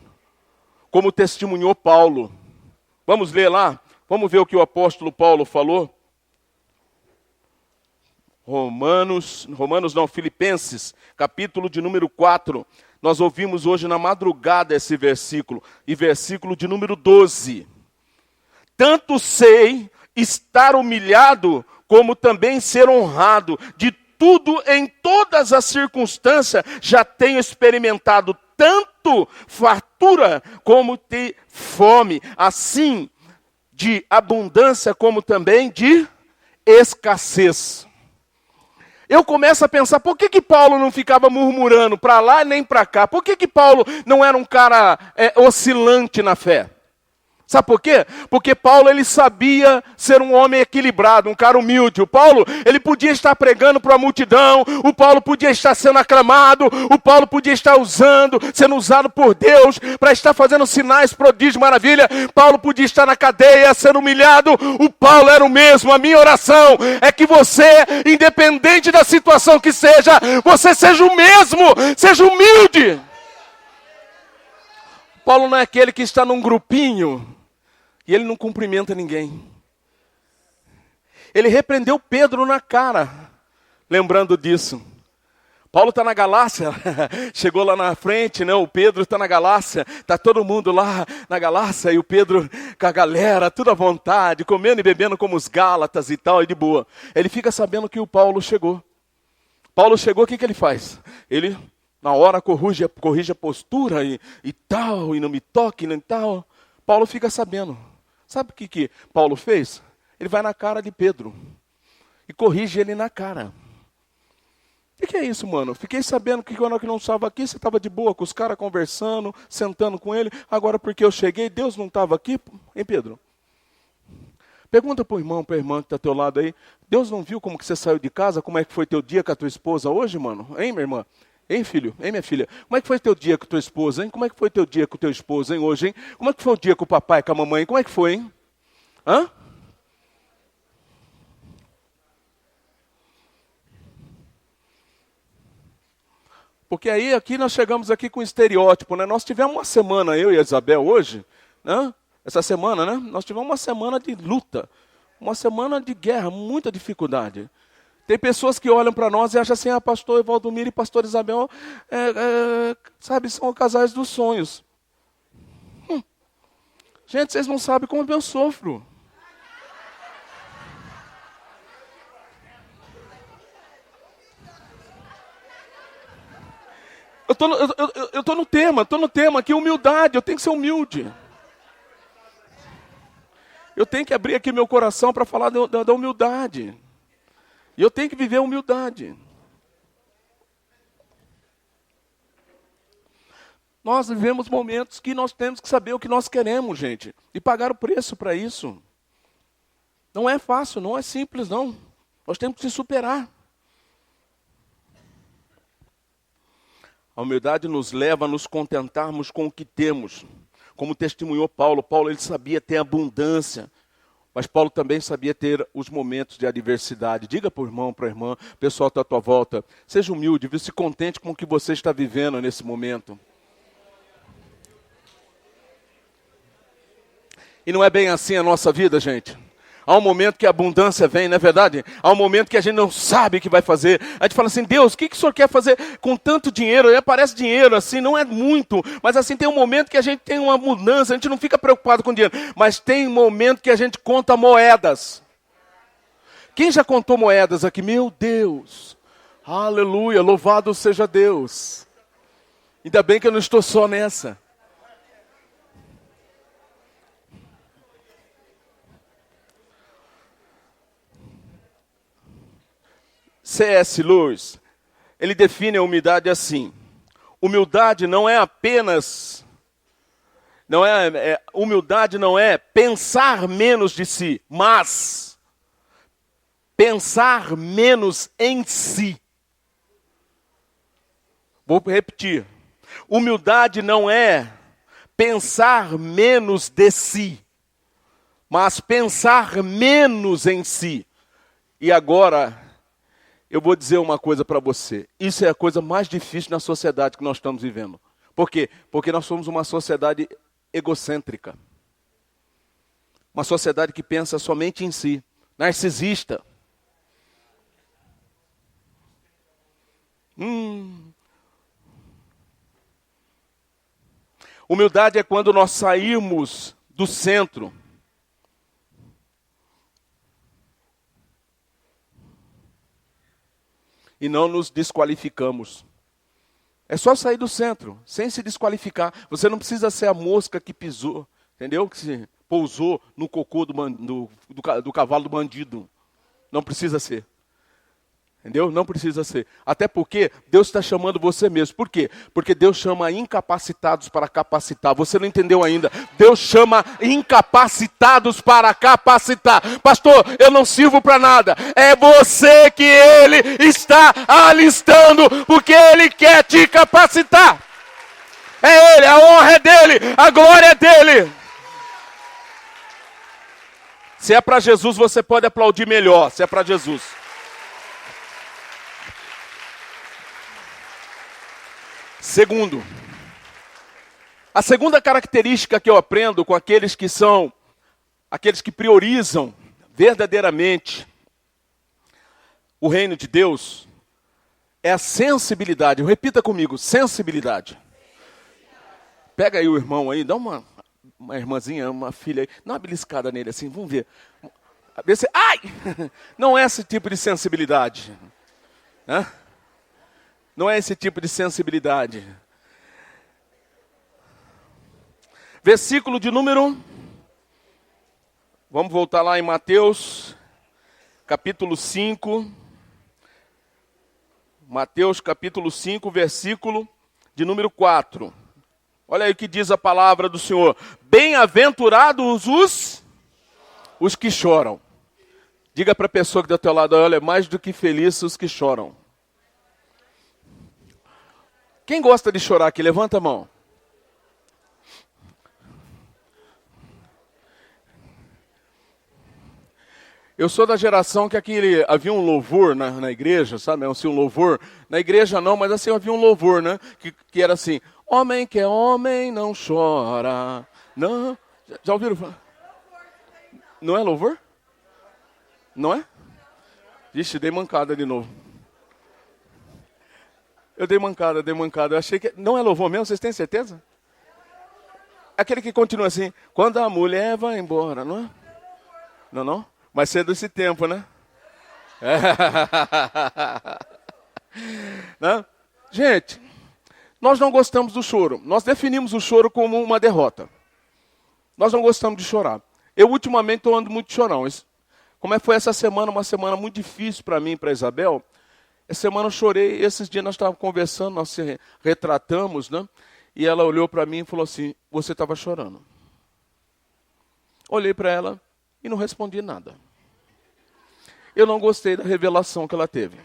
como testemunhou Paulo. Vamos ler lá? Vamos ver o que o apóstolo Paulo falou? Filipenses, capítulo de número 4. Nós ouvimos hoje na madrugada esse versículo, e versículo de número 12. Tanto sei estar humilhado, como também ser honrado. De tudo, em todas as circunstâncias, já tenho experimentado tanto fartura como de fome, assim de abundância como também de escassez. Eu começo a pensar, por que Paulo não ficava murmurando para lá nem para cá? Por que Paulo não era um cara oscilante na fé? Sabe por quê? Porque Paulo, ele sabia ser um homem equilibrado, um cara humilde. O Paulo, ele podia estar pregando para a multidão, o Paulo podia estar sendo aclamado, o Paulo podia estar sendo usado por Deus para estar fazendo sinais, prodígios, maravilha. Paulo podia estar na cadeia, sendo humilhado. O Paulo era o mesmo. A minha oração é que você, independente da situação que seja, você seja o mesmo, seja humilde. Paulo não é aquele que está num grupinho e ele não cumprimenta ninguém. Ele repreendeu Pedro na cara, lembrando disso. Paulo está na Galácia, chegou lá na frente, né? O Pedro está na Galácia, está todo mundo lá na Galácia, e o Pedro com a galera, tudo à vontade, comendo e bebendo como os Gálatas e tal, e de boa. Ele fica sabendo que o Paulo chegou. Paulo chegou, o que ele faz? Ele, na hora, corrige a postura e tal, e não me toque, nem tal. Paulo fica sabendo. Sabe o que Paulo fez? Ele vai na cara de Pedro e corrige ele na cara. O que é isso, mano? Fiquei sabendo que quando eu não estava aqui, você estava de boa com os caras conversando, sentando com ele. Agora porque eu cheguei, Deus não estava aqui? Hein, Pedro? Pergunta para o irmão, para a irmã que está ao teu lado aí. Deus não viu como que você saiu de casa? Como é que foi teu dia com a tua esposa hoje, mano? Hein, minha irmã? Hein, filho? Hein, minha filha? Como é que foi teu dia com a tua esposa, hein? Como é que foi teu dia com o teu esposo, hein, hoje, hein? Como é que foi o dia com o papai, com a mamãe? Como é que foi, hein? Hã? Porque aí, aqui nós chegamos aqui com estereótipo, né? Nós tivemos uma semana, eu e a Isabel hoje, né? Essa semana, né? Nós tivemos uma semana de luta, uma semana de guerra, muita dificuldade. Tem pessoas que olham para nós e acham assim, pastor Evaldomiro e pastor Isabel, sabe, são casais dos sonhos. Gente, vocês não sabem como eu sofro. Eu tô no tema aqui, humildade, eu tenho que ser humilde. Eu tenho que abrir aqui meu coração para falar da humildade. E eu tenho que viver a humildade. Nós vivemos momentos que nós temos que saber o que nós queremos, gente. E pagar o preço para isso. Não é fácil, não é simples, não. Nós temos que se superar. A humildade nos leva a nos contentarmos com o que temos. Como testemunhou Paulo. Paulo, ele sabia ter abundância. Mas Paulo também sabia ter os momentos de adversidade. Diga para o irmão, para a irmã, pessoal está à tua volta. Seja humilde, se contente com o que você está vivendo nesse momento. E não é bem assim a nossa vida, gente. Há um momento que a abundância vem, não é verdade? Há um momento que a gente não sabe o que vai fazer. A gente fala assim, Deus, o que o Senhor quer fazer com tanto dinheiro? E aparece dinheiro assim, não é muito. Mas assim, tem um momento que a gente tem uma mudança, a gente não fica preocupado com dinheiro. Mas tem um momento que a gente conta moedas. Quem já contou moedas aqui? Meu Deus, aleluia, louvado seja Deus. Ainda bem que eu não estou só nessa. C.S. Lewis, ele define a humildade assim. Humildade não é apenas, humildade não é pensar menos de si, mas pensar menos em si. Vou repetir. Humildade não é pensar menos de si, mas pensar menos em si. E agora, eu vou dizer uma coisa para você. Isso é a coisa mais difícil na sociedade que nós estamos vivendo. Por quê? Porque nós somos uma sociedade egocêntrica. Uma sociedade que pensa somente em si. Narcisista. Humildade é quando nós sairmos do centro. E não nos desqualificamos. É só sair do centro, sem se desqualificar. Você não precisa ser a mosca que pisou, entendeu? Que se pousou no cocô do cavalo do bandido. Não precisa ser. Entendeu? Não precisa ser. Até porque Deus está chamando você mesmo. Por quê? Porque Deus chama incapacitados para capacitar. Você não entendeu ainda. Deus chama incapacitados para capacitar. Pastor, eu não sirvo para nada. É você que Ele está alistando, porque Ele quer te capacitar. É Ele, a honra é dEle, a glória é dEle. Se é para Jesus, você pode aplaudir melhor. Se é para Jesus. Segundo, a segunda característica que eu aprendo com aqueles que priorizam verdadeiramente o reino de Deus, é a sensibilidade. Repita comigo, sensibilidade. Pega aí o irmão aí, dá uma irmãzinha, uma filha aí, dá uma beliscada nele assim, vamos ver. Ai! Não é esse tipo de sensibilidade. Hã? Não é esse tipo de sensibilidade. Versículo de número... Vamos voltar lá em Mateus, capítulo 5. Mateus, capítulo 5, versículo de número 4. Olha aí o que diz a palavra do Senhor. Bem-aventurados os que choram. Diga para a pessoa que está ao teu lado, olha, mais do que felizes os que choram. Quem gosta de chorar aqui? Levanta a mão. Eu sou da geração que havia um louvor na igreja, sabe? Assim, um louvor. Na igreja não, mas assim havia um louvor, né? Que era assim, homem que é homem não chora. Não. Já ouviram falar? Não é louvor? Não é? Vixe, dei mancada de novo. Eu dei mancada. Eu achei que... Não é louvor mesmo? Vocês têm certeza? Aquele que continua assim, quando a mulher vai embora, não é? Não? Mas ser desse tempo, né? Né? Gente, nós não gostamos do choro. Nós definimos o choro como uma derrota. Nós não gostamos de chorar. Eu ultimamente estou andando muito chorão. Como é que foi essa semana? Uma semana muito difícil para mim e para Isabel. Essa semana eu chorei, esses dias nós estávamos conversando, nós se retratamos, né? E ela olhou para mim e falou assim, você estava chorando. Olhei para ela e não respondi nada. Eu não gostei da revelação que ela teve.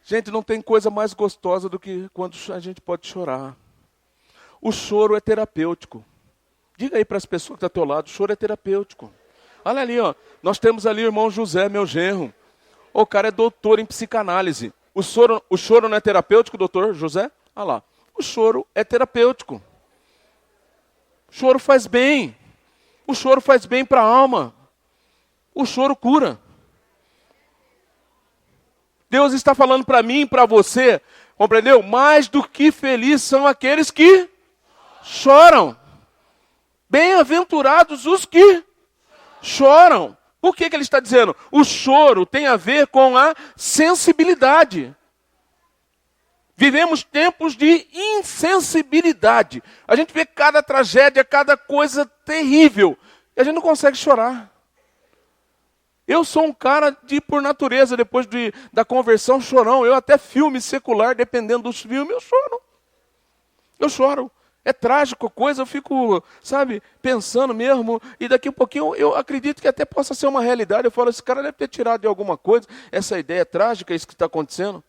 Gente, não tem coisa mais gostosa do que quando a gente pode chorar. O choro é terapêutico. Diga aí para as pessoas que estão ao teu lado, o choro é terapêutico. Olha ali, ó. Nós temos ali o irmão José, meu genro. O cara é doutor em psicanálise. O choro não é terapêutico, doutor José? Olha lá. O choro é terapêutico. O choro faz bem. O choro faz bem para a alma. O choro cura. Deus está falando para mim e para você, compreendeu? Mais do que felizes são aqueles que choram. Bem-aventurados os que choram. Por que ele está dizendo? O choro tem a ver com a sensibilidade. Vivemos tempos de insensibilidade. A gente vê cada tragédia, cada coisa terrível. E a gente não consegue chorar. Eu sou um cara por natureza, depois da conversão, chorão. Eu até filme secular, dependendo dos filmes, eu choro. Eu choro. É trágico a coisa, eu fico, sabe, pensando mesmo. E daqui a pouquinho eu acredito que até possa ser uma realidade. Eu falo, esse cara deve ter tirado de alguma coisa. Essa ideia é trágica, isso que está acontecendo.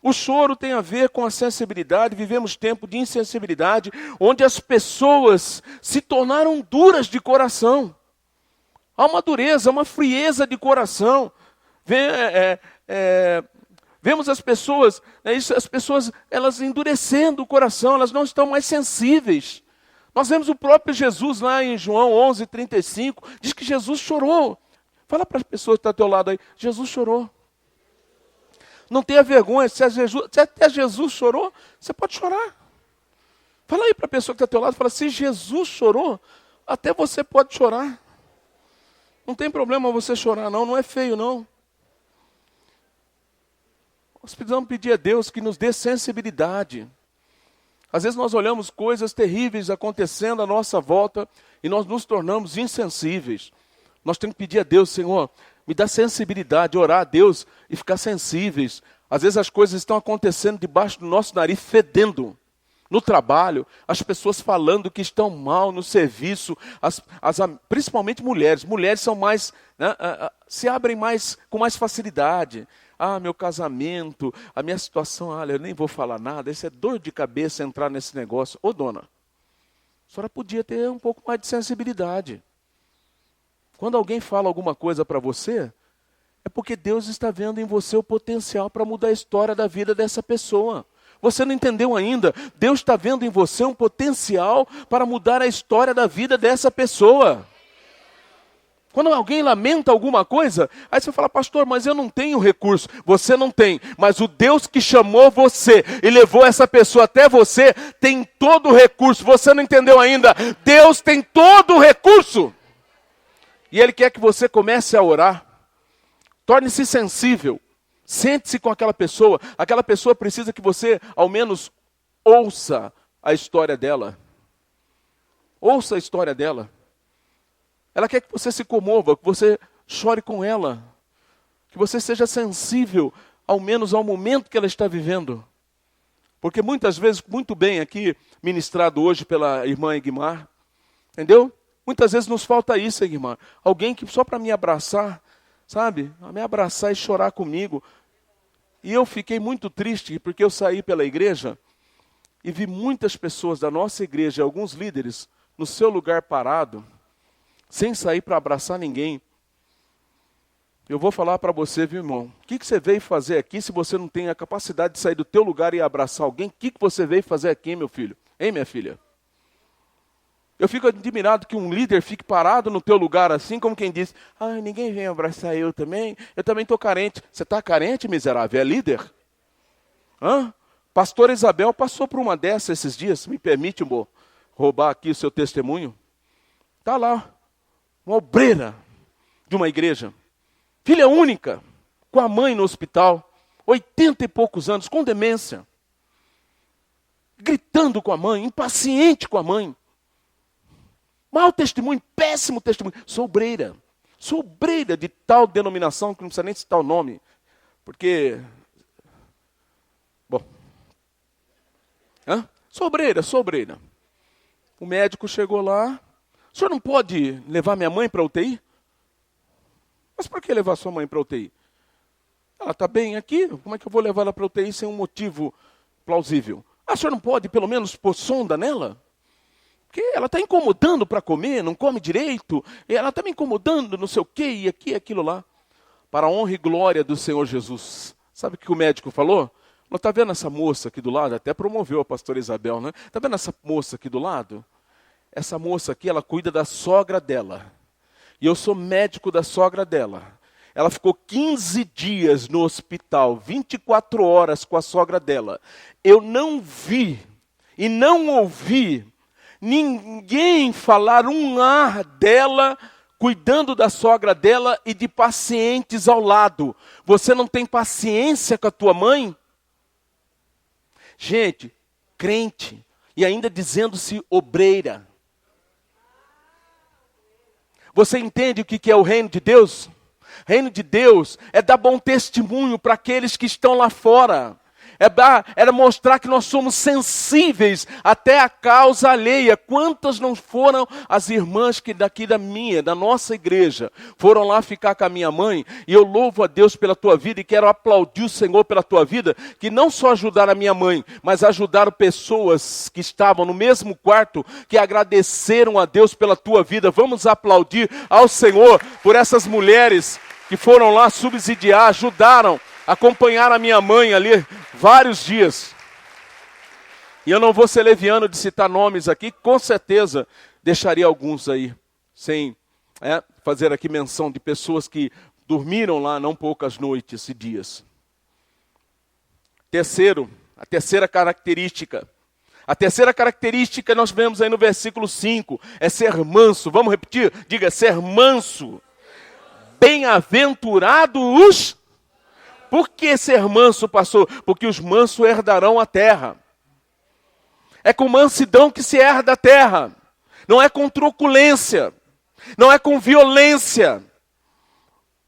O choro tem a ver com a sensibilidade. Vivemos tempo de insensibilidade, onde as pessoas se tornaram duras de coração. Há uma dureza, uma frieza de coração. Vemos as pessoas, elas endurecendo o coração, elas não estão mais sensíveis. Nós vemos o próprio Jesus lá em João 11:35, diz que Jesus chorou. Fala para as pessoas que estão ao teu lado aí, Jesus chorou. Não tenha vergonha, se até Jesus chorou, você pode chorar. Fala aí para a pessoa que está ao teu lado, fala, se Jesus chorou, até você pode chorar. Não tem problema você chorar não é feio não. Nós precisamos pedir a Deus que nos dê sensibilidade. Às vezes nós olhamos coisas terríveis acontecendo à nossa volta e nós nos tornamos insensíveis. Nós temos que pedir a Deus, Senhor, me dá sensibilidade, orar a Deus e ficar sensíveis. Às vezes as coisas estão acontecendo debaixo do nosso nariz, fedendo. No trabalho, as pessoas falando que estão mal no serviço, principalmente mulheres. Mulheres são mais, né, se abrem mais com mais facilidade. Meu casamento, a minha situação, olha, eu nem vou falar nada, isso é dor de cabeça entrar nesse negócio. Ô dona, a senhora podia ter um pouco mais de sensibilidade. Quando alguém fala alguma coisa para você, é porque Deus está vendo em você o potencial para mudar a história da vida dessa pessoa. Você não entendeu ainda? Deus está vendo em você um potencial para mudar a história da vida dessa pessoa. Quando alguém lamenta alguma coisa, aí você fala, pastor, mas eu não tenho recurso. Você não tem, mas o Deus que chamou você e levou essa pessoa até você, tem todo o recurso. Você não entendeu ainda? Deus tem todo o recurso. E Ele quer que você comece a orar. Torne-se sensível. Sente-se com aquela pessoa. Aquela pessoa precisa que você, ao menos, ouça a história dela. Ouça a história dela. Ela quer que você se comova, que você chore com ela. Que você seja sensível, ao menos ao momento que ela está vivendo. Porque muitas vezes, muito bem aqui, ministrado hoje pela irmã Egmar, entendeu? Muitas vezes nos falta isso, Egmar. Alguém que só para me abraçar, sabe? Me abraçar e chorar comigo. E eu fiquei muito triste, porque eu saí pela igreja e vi muitas pessoas da nossa igreja, alguns líderes, no seu lugar parado, sem sair para abraçar ninguém. Eu vou falar para você, viu, irmão? O que você veio fazer aqui se você não tem a capacidade de sair do teu lugar e abraçar alguém? O que você veio fazer aqui, meu filho? Hein, minha filha? Eu fico admirado que um líder fique parado no teu lugar assim, como quem diz, ninguém vem abraçar eu também estou carente. Você está carente, miserável? É líder? Pastora Isabel passou por uma dessas esses dias. Me permite, amor, roubar aqui o seu testemunho? Está lá, uma obreira de uma igreja, filha única, com a mãe no hospital, 80 e poucos anos, com demência, gritando com a mãe, impaciente com a mãe. Mau testemunho, péssimo testemunho. Sou obreira de tal denominação, que não precisa nem citar o nome. Porque, sou obreira. O médico chegou lá, o senhor não pode levar minha mãe para a UTI? Mas por que levar sua mãe para a UTI? Ela está bem aqui, como é que eu vou levar ela para a UTI sem um motivo plausível? O senhor não pode pelo menos pôr sonda nela? Porque ela está incomodando para comer, não come direito, e ela está me incomodando, não sei o quê, e aqui, aquilo lá. Para a honra e glória do Senhor Jesus. Sabe o que o médico falou? Está vendo essa moça aqui do lado? Até promoveu a pastora Isabel, né? Está vendo essa moça aqui do lado? Essa moça aqui, ela cuida da sogra dela. E eu sou médico da sogra dela. Ela ficou 15 dias no hospital, 24 horas com a sogra dela. Eu não vi e não ouvi ninguém falar um ar dela, cuidando da sogra dela e de pacientes ao lado. Você não tem paciência com a tua mãe? Gente, crente, e ainda dizendo-se obreira. Você entende o que é o reino de Deus? Reino de Deus é dar bom testemunho para aqueles que estão lá fora. Era mostrar que nós somos sensíveis até a causa alheia. Quantas não foram as irmãs que daqui da nossa igreja, foram lá ficar com a minha mãe, e eu louvo a Deus pela tua vida e quero aplaudir o Senhor pela tua vida, que não só ajudaram a minha mãe, mas ajudaram pessoas que estavam no mesmo quarto, que agradeceram a Deus pela tua vida. Vamos aplaudir ao Senhor por essas mulheres que foram lá subsidiar, ajudaram, acompanharam a minha mãe ali vários dias. E eu não vou ser leviano de citar nomes aqui, com certeza deixaria alguns aí, sem fazer aqui menção de pessoas que dormiram lá não poucas noites e dias. A terceira característica. A terceira característica nós vemos aí no versículo 5, é ser manso. Vamos repetir? Diga, ser manso. Bem-aventurados Por que ser manso, pastor? Porque os mansos herdarão a terra. É com mansidão que se herda a terra. Não é com truculência. Não é com violência.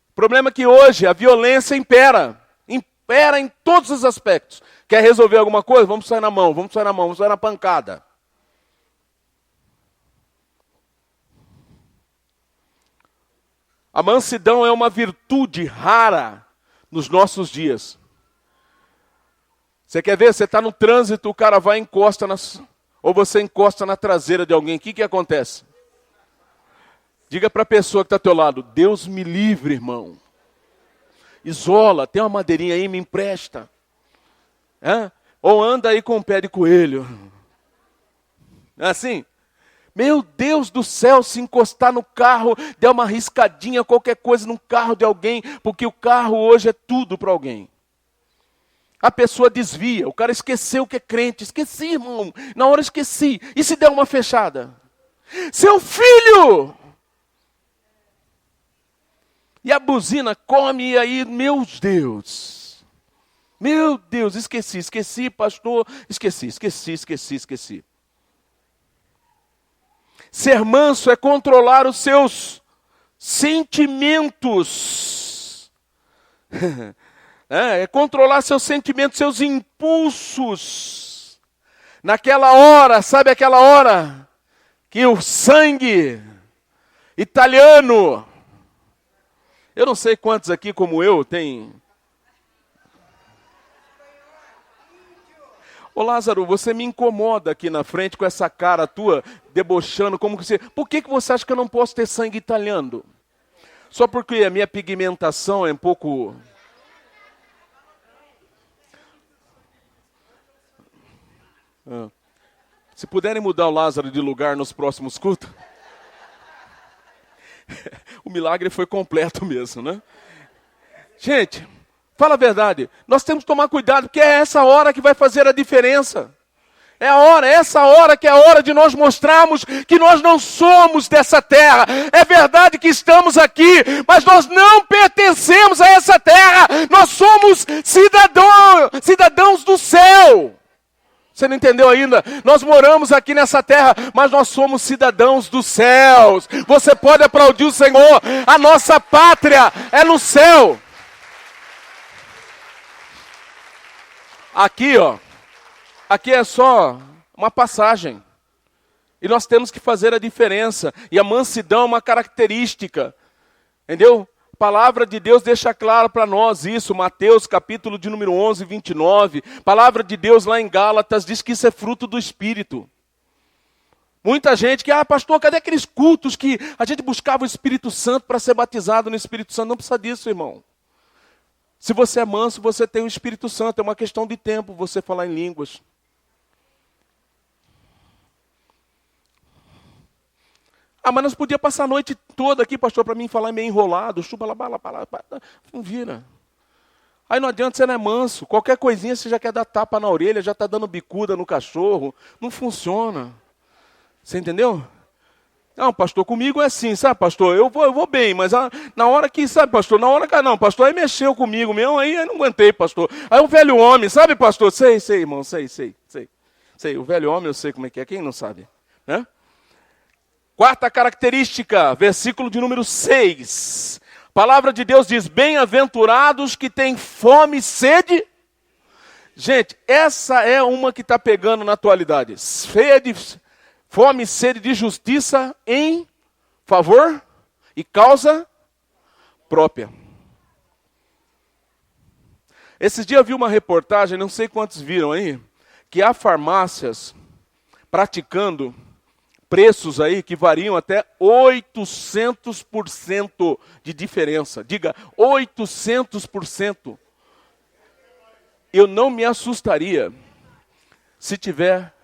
O problema é que hoje a violência impera. Impera em todos os aspectos. Quer resolver alguma coisa? Vamos sair na mão, vamos sair na mão, vamos sair na pancada. A mansidão é uma virtude rara nos nossos dias. Você quer ver? Você está no trânsito, o cara vai e encosta, ou você encosta na traseira de alguém. O que acontece? Diga para a pessoa que está ao teu lado, Deus me livre, irmão. Isola, tem uma madeirinha aí, me empresta. Ou anda aí com um pé de coelho. É assim? Meu Deus do céu, se encostar no carro, der uma riscadinha, qualquer coisa no carro de alguém, porque o carro hoje é tudo para alguém. A pessoa desvia, o cara esqueceu que é crente. Esqueci, irmão, na hora esqueci. E se der uma fechada? Seu filho! E a buzina come e aí, meu Deus, esqueci, pastor, esqueci. Ser manso é controlar os seus sentimentos, é controlar seus sentimentos, seus impulsos. Naquela hora, sabe aquela hora que o sangue italiano, eu não sei quantos aqui como eu tem. Ô Lázaro, você me incomoda aqui na frente com essa cara tua, debochando, como que você... Por que você acha que eu não posso ter sangue italiano? Só porque a minha pigmentação é um pouco... Se puderem mudar o Lázaro de lugar nos próximos cultos... O milagre foi completo mesmo, né? Gente, fala a verdade. Nós temos que tomar cuidado, porque é essa hora que vai fazer a diferença. É essa hora que é a hora de nós mostrarmos que nós não somos dessa terra. É verdade que estamos aqui, mas nós não pertencemos a essa terra. Nós somos cidadãos do céu. Você não entendeu ainda? Nós moramos aqui nessa terra, mas nós somos cidadãos dos céus. Você pode aplaudir o Senhor. A nossa pátria é no céu. Aqui, aqui é só uma passagem. E nós temos que fazer a diferença. E a mansidão é uma característica. Entendeu? A palavra de Deus deixa claro para nós isso, Mateus capítulo de número 11, 29. Palavra de Deus lá em Gálatas diz que isso é fruto do Espírito. Muita gente que, pastor, cadê aqueles cultos que a gente buscava o Espírito Santo para ser batizado no Espírito Santo? Não precisa disso, irmão. Se você é manso, você tem o Espírito Santo. É uma questão de tempo você falar em línguas. Mas nós podíamos passar a noite toda aqui, pastor, para mim falar meio enrolado, não vira. Aí não adianta, você não é manso. Qualquer coisinha você já quer dar tapa na orelha, já está dando bicuda no cachorro. Não funciona. Você entendeu? Não, pastor, comigo é assim, sabe, pastor? Eu vou bem, mas na hora que, sabe, pastor, não, pastor, aí mexeu comigo mesmo, aí eu não aguentei, pastor. Aí o velho homem, sabe, pastor? Sei, irmão, sei. O velho homem eu sei como é que é, quem não sabe, né? Quarta característica, versículo de número 6. A palavra de Deus diz, bem-aventurados que têm fome e sede. Gente, essa é uma que está pegando na atualidade. Fome e sede de justiça em favor e causa própria. Esses dias eu vi uma reportagem, não sei quantos viram aí, que há farmácias praticando preços aí que variam até 800% de diferença. Diga, 800%. Eu não me assustaria se tiver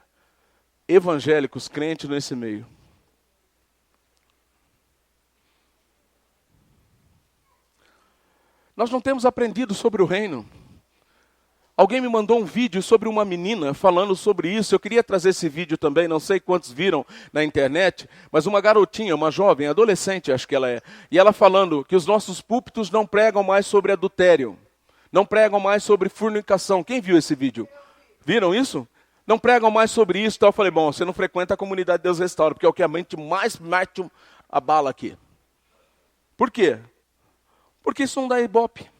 evangélicos, crentes nesse meio. Nós não temos aprendido sobre o reino. Alguém me mandou um vídeo sobre uma menina falando sobre isso. Eu queria trazer esse vídeo também, não sei quantos viram na internet, mas uma garotinha, uma jovem, adolescente acho que ela é, e ela falando que os nossos púlpitos não pregam mais sobre adultério. Não pregam mais sobre fornicação. Quem viu esse vídeo? Viram isso? Não pregam mais sobre isso. Então eu falei, bom, você não frequenta a comunidade Deus Restaura, porque é o que a mente mais mete a bala aqui. Por quê? Porque isso não dá ibope.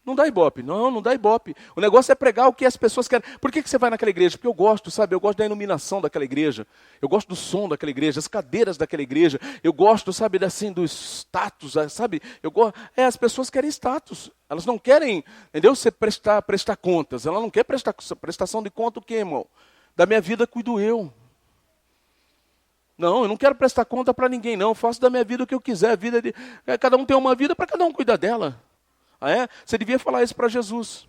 Não dá ibope, não dá ibope. O negócio é pregar o que as pessoas querem. Por que você vai naquela igreja? Porque eu gosto, sabe? Eu gosto da iluminação daquela igreja. Eu gosto do som daquela igreja, as cadeiras daquela igreja. Eu gosto, sabe, assim, do status, sabe? As pessoas querem status. Elas não querem, entendeu? Você prestar contas. Ela não quer prestação de conta o quê, irmão? Da minha vida cuido eu. Não, eu não quero prestar conta para ninguém, não. Eu faço da minha vida o que eu quiser. A vida cada um tem uma vida para cada um cuidar dela. Ah, é? Você devia falar isso para Jesus.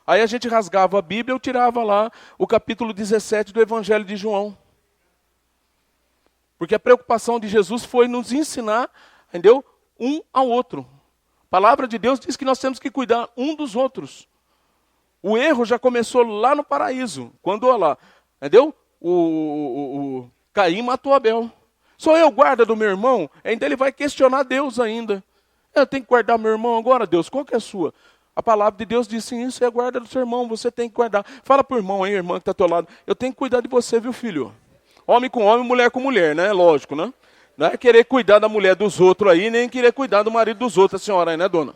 Aí a gente rasgava a Bíblia, eu tirava lá o capítulo 17 do Evangelho de João. Porque a preocupação de Jesus foi nos ensinar, entendeu? Um ao outro. A palavra de Deus diz que nós temos que cuidar um dos outros. O erro já começou lá no paraíso. Quando, olha lá, entendeu? O Caim matou Abel. Sou eu guarda do meu irmão? Ainda ele vai questionar Deus ainda. Eu tenho que guardar meu irmão agora, Deus, qual que é a sua? A palavra de Deus diz sim, isso é a guarda do seu irmão, você tem que guardar. Fala para o irmão, hein, irmã que está ao teu lado, eu tenho que cuidar de você, viu, filho? Homem com homem, mulher com mulher, né? Lógico, né? Não é querer cuidar da mulher dos outros aí, nem querer cuidar do marido dos outros, a senhora aí, né, dona?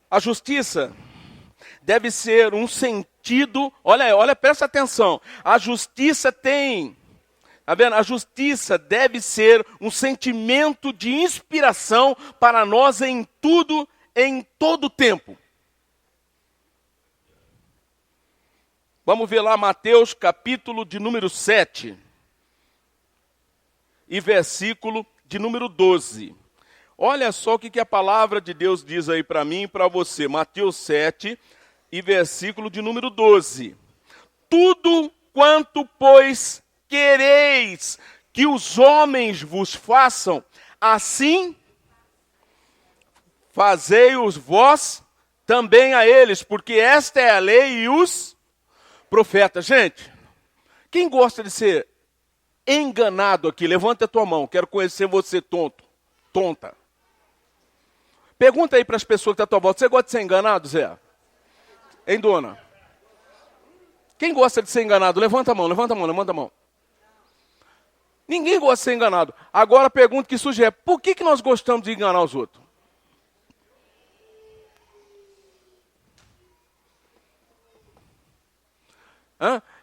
A justiça deve ser um sentido, olha, presta atenção. A justiça tem, tá vendo? A justiça deve ser um sentimento de inspiração para nós em tudo, em todo tempo. Vamos ver lá Mateus capítulo de número 7 e versículo de número 12. Olha só o que a palavra de Deus diz aí para mim e para você. Mateus 7 e versículo de número 12. Tudo quanto, pois, quereis que os homens vos façam, assim fazei-os vós também a eles, porque esta é a lei e os profetas. Gente, quem gosta de ser enganado aqui? Levanta a tua mão, quero conhecer você, tonta. Pergunta aí para as pessoas que estão à tua volta, você gosta de ser enganado, Zé? Hein, dona? Quem gosta de ser enganado? Levanta a mão. Ninguém gosta de ser enganado. Agora a pergunta que surge é, por que nós gostamos de enganar os outros?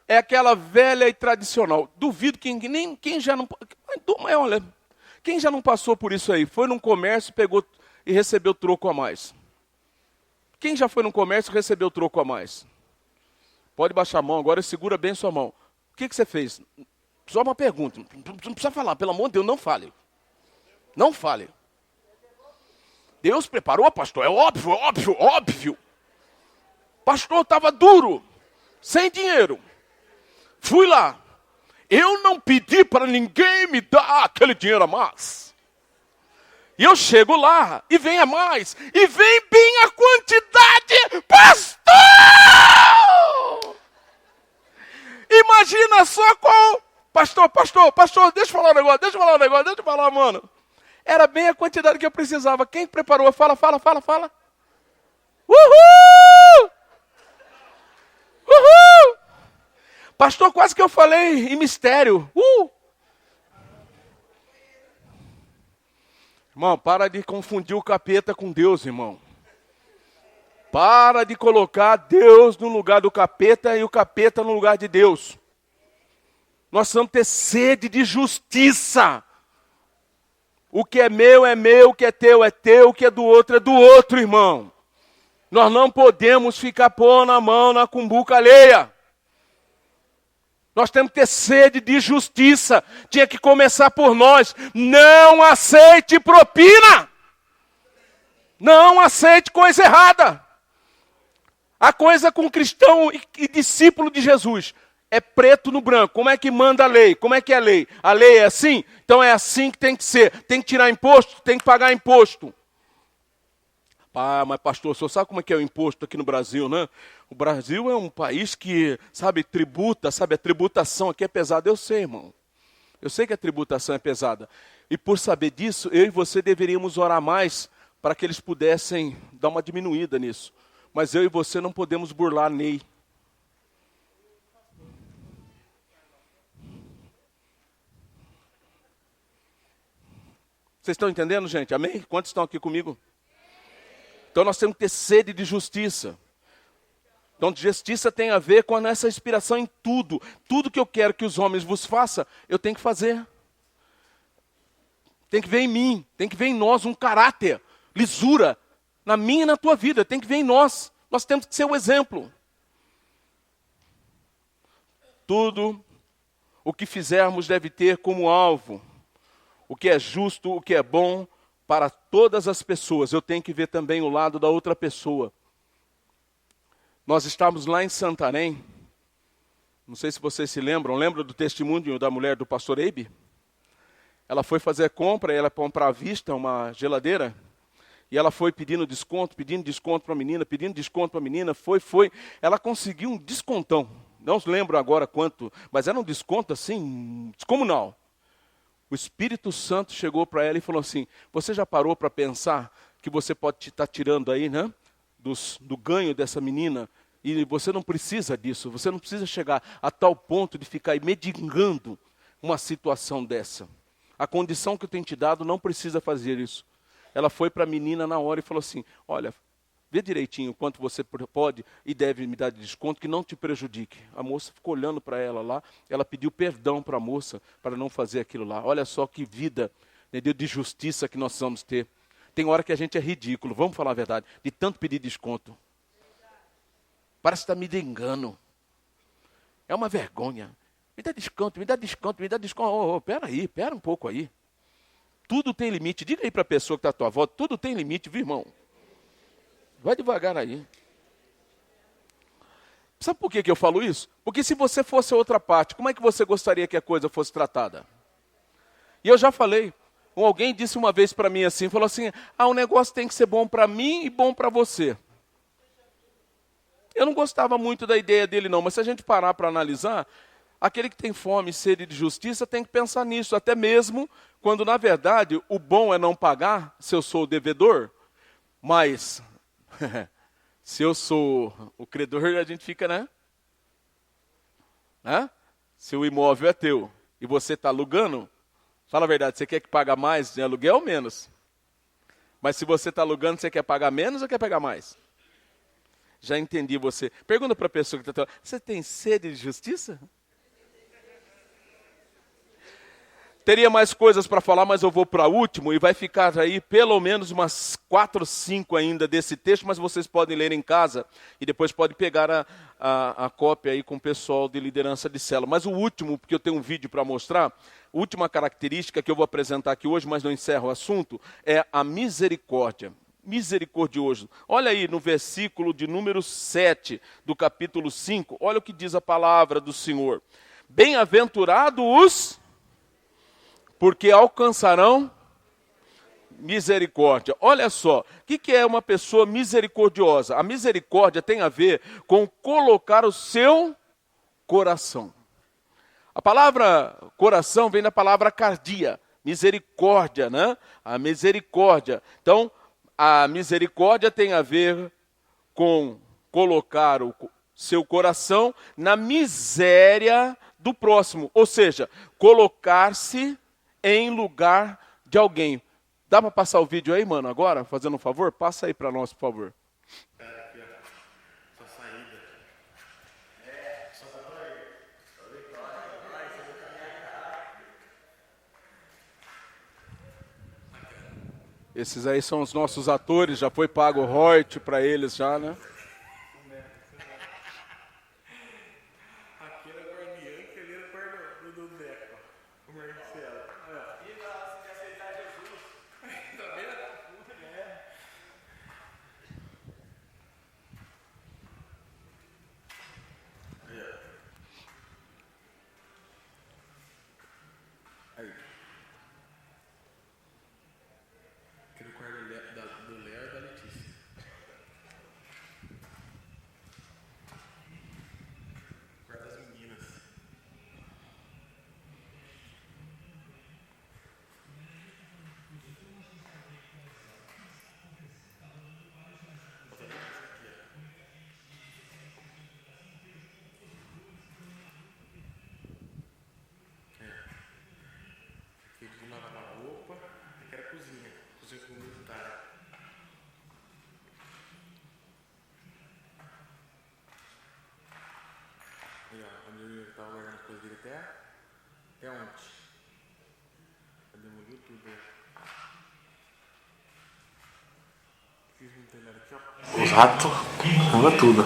É aquela velha e tradicional. Duvido que quem já não... Olha, quem já não passou por isso aí? Foi num comércio, pegou e recebeu troco a mais. Quem já foi num comércio e recebeu troco a mais? Pode baixar a mão agora e segura bem sua mão. O que você fez? Só uma pergunta. Não precisa falar, pelo amor de Deus, não fale. Não fale. Deus preparou, pastor, é óbvio. Pastor, estava duro, sem dinheiro. Fui lá. Eu não pedi para ninguém me dar aquele dinheiro a mais. E eu chego lá, e vem a mais, e vem bem a quantidade, pastor! Imagina só qual... Pastor, deixa eu falar um negócio, mano. Era bem a quantidade que eu precisava. Quem preparou? Fala. Uhul! Pastor, quase que eu falei em mistério. Irmão, para de confundir o capeta com Deus, irmão. Para de colocar Deus no lugar do capeta e o capeta no lugar de Deus. Nós vamos ter sede de justiça. O que é meu, o que é teu, o que é do outro, irmão. Nós não podemos ficar pondo a mão na cumbuca alheia. Nós temos que ter sede de justiça. Tinha que começar por nós. Não aceite propina. Não aceite coisa errada. A coisa com cristão e discípulo de Jesus é preto no branco. Como é que manda a lei? Como é que é a lei? A lei é assim? Então é assim que tem que ser. Tem que tirar imposto? Tem que pagar imposto. Mas pastor, o senhor sabe como é que é o imposto aqui no Brasil, né? O Brasil é um país que, sabe, tributa, sabe, a tributação aqui é pesada. Eu sei, irmão. Eu sei que a tributação é pesada. E por saber disso, eu e você deveríamos orar mais para que eles pudessem dar uma diminuída nisso. Mas eu e você não podemos burlar a lei. Vocês estão entendendo, gente? Amém? Quantos estão aqui comigo? Então nós temos que ter sede de justiça. Então justiça tem a ver com essa inspiração em tudo. Tudo que eu quero que os homens vos façam, eu tenho que fazer. Tem que ver em mim, tem que ver em nós um caráter, lisura, na minha e na tua vida, tem que ver em nós. Nós temos que ser o exemplo. Tudo o que fizermos deve ter como alvo o que é justo, o que é bom para todas as pessoas. Eu tenho que ver também o lado da outra pessoa. Nós estávamos lá em Santarém, não sei se vocês se lembram, lembra do testemunho da mulher do pastor Eibe? Ela foi fazer compra, ela comprar à vista uma geladeira, e ela foi pedindo desconto para a menina, pedindo desconto para a menina, foi. Ela conseguiu um descontão, não lembro agora quanto, mas era um desconto assim, descomunal. O Espírito Santo chegou para ela e falou assim, você já parou para pensar que você pode estar tirando aí, né, do ganho dessa menina, e você não precisa disso, você não precisa chegar a tal ponto de ficar aí mendigando uma situação dessa. A condição que eu tenho te dado não precisa fazer isso. Ela foi para a menina na hora e falou assim, olha, vê direitinho quanto você pode e deve me dar de desconto, que não te prejudique. A moça ficou olhando para ela lá, ela pediu perdão para a moça, para não fazer aquilo lá. Olha só que vida, né, de justiça que nós vamos ter. Tem hora que a gente é ridículo, vamos falar a verdade, de tanto pedir desconto. Parece que está me engano. É uma vergonha. Me dá desconto, me dá desconto, me dá desconto. Pera um pouco aí. Tudo tem limite. Diga aí para a pessoa que está à tua volta, tudo tem limite, viu, irmão? Vai devagar aí. Sabe por que eu falo isso? Porque se você fosse a outra parte, como é que você gostaria que a coisa fosse tratada? E eu já falei, alguém disse uma vez para mim assim, falou assim, o negócio tem que ser bom para mim e bom para você. Eu não gostava muito da ideia dele não, mas se a gente parar para analisar, aquele que tem fome e sede de justiça tem que pensar nisso, até mesmo quando na verdade o bom é não pagar, se eu sou o devedor, mas se eu sou o credor, a gente fica, né? Se o imóvel é teu e você está alugando, fala a verdade, você quer que pague mais de aluguel ou menos? Mas se você está alugando, você quer pagar menos ou quer pagar mais? Já entendi você. Pergunta para a pessoa que está falando, você tem sede de justiça? Teria mais coisas para falar, mas eu vou para o último e vai ficar aí pelo menos umas 4, 5 ainda desse texto, mas vocês podem ler em casa e depois podem pegar a cópia aí com o pessoal de liderança de célula. Mas o último, porque eu tenho um vídeo para mostrar, a última característica que eu vou apresentar aqui hoje, mas não encerro o assunto, é a misericórdia. Misericordioso. Olha aí no versículo de número 7 do capítulo 5, olha o que diz a palavra do Senhor. Bem-aventurados os... porque alcançarão misericórdia. Olha só, o que é uma pessoa misericordiosa? A misericórdia tem a ver com colocar o seu coração. A palavra coração vem da palavra cardia, misericórdia, né? A misericórdia. Então, a misericórdia tem a ver com colocar o seu coração na miséria do próximo, ou seja, colocar-se em lugar de alguém. Dá para passar o vídeo aí, mano, agora? Fazendo um favor? Passa aí para nós, por favor. Esses aí são os nossos atores, já foi pago o royalty para eles já, né? Aquele quarto do Léo e da Letícia. eu tava guardando as coisas dele até ontem. Demoliu tudo. Os ratos comem tudo.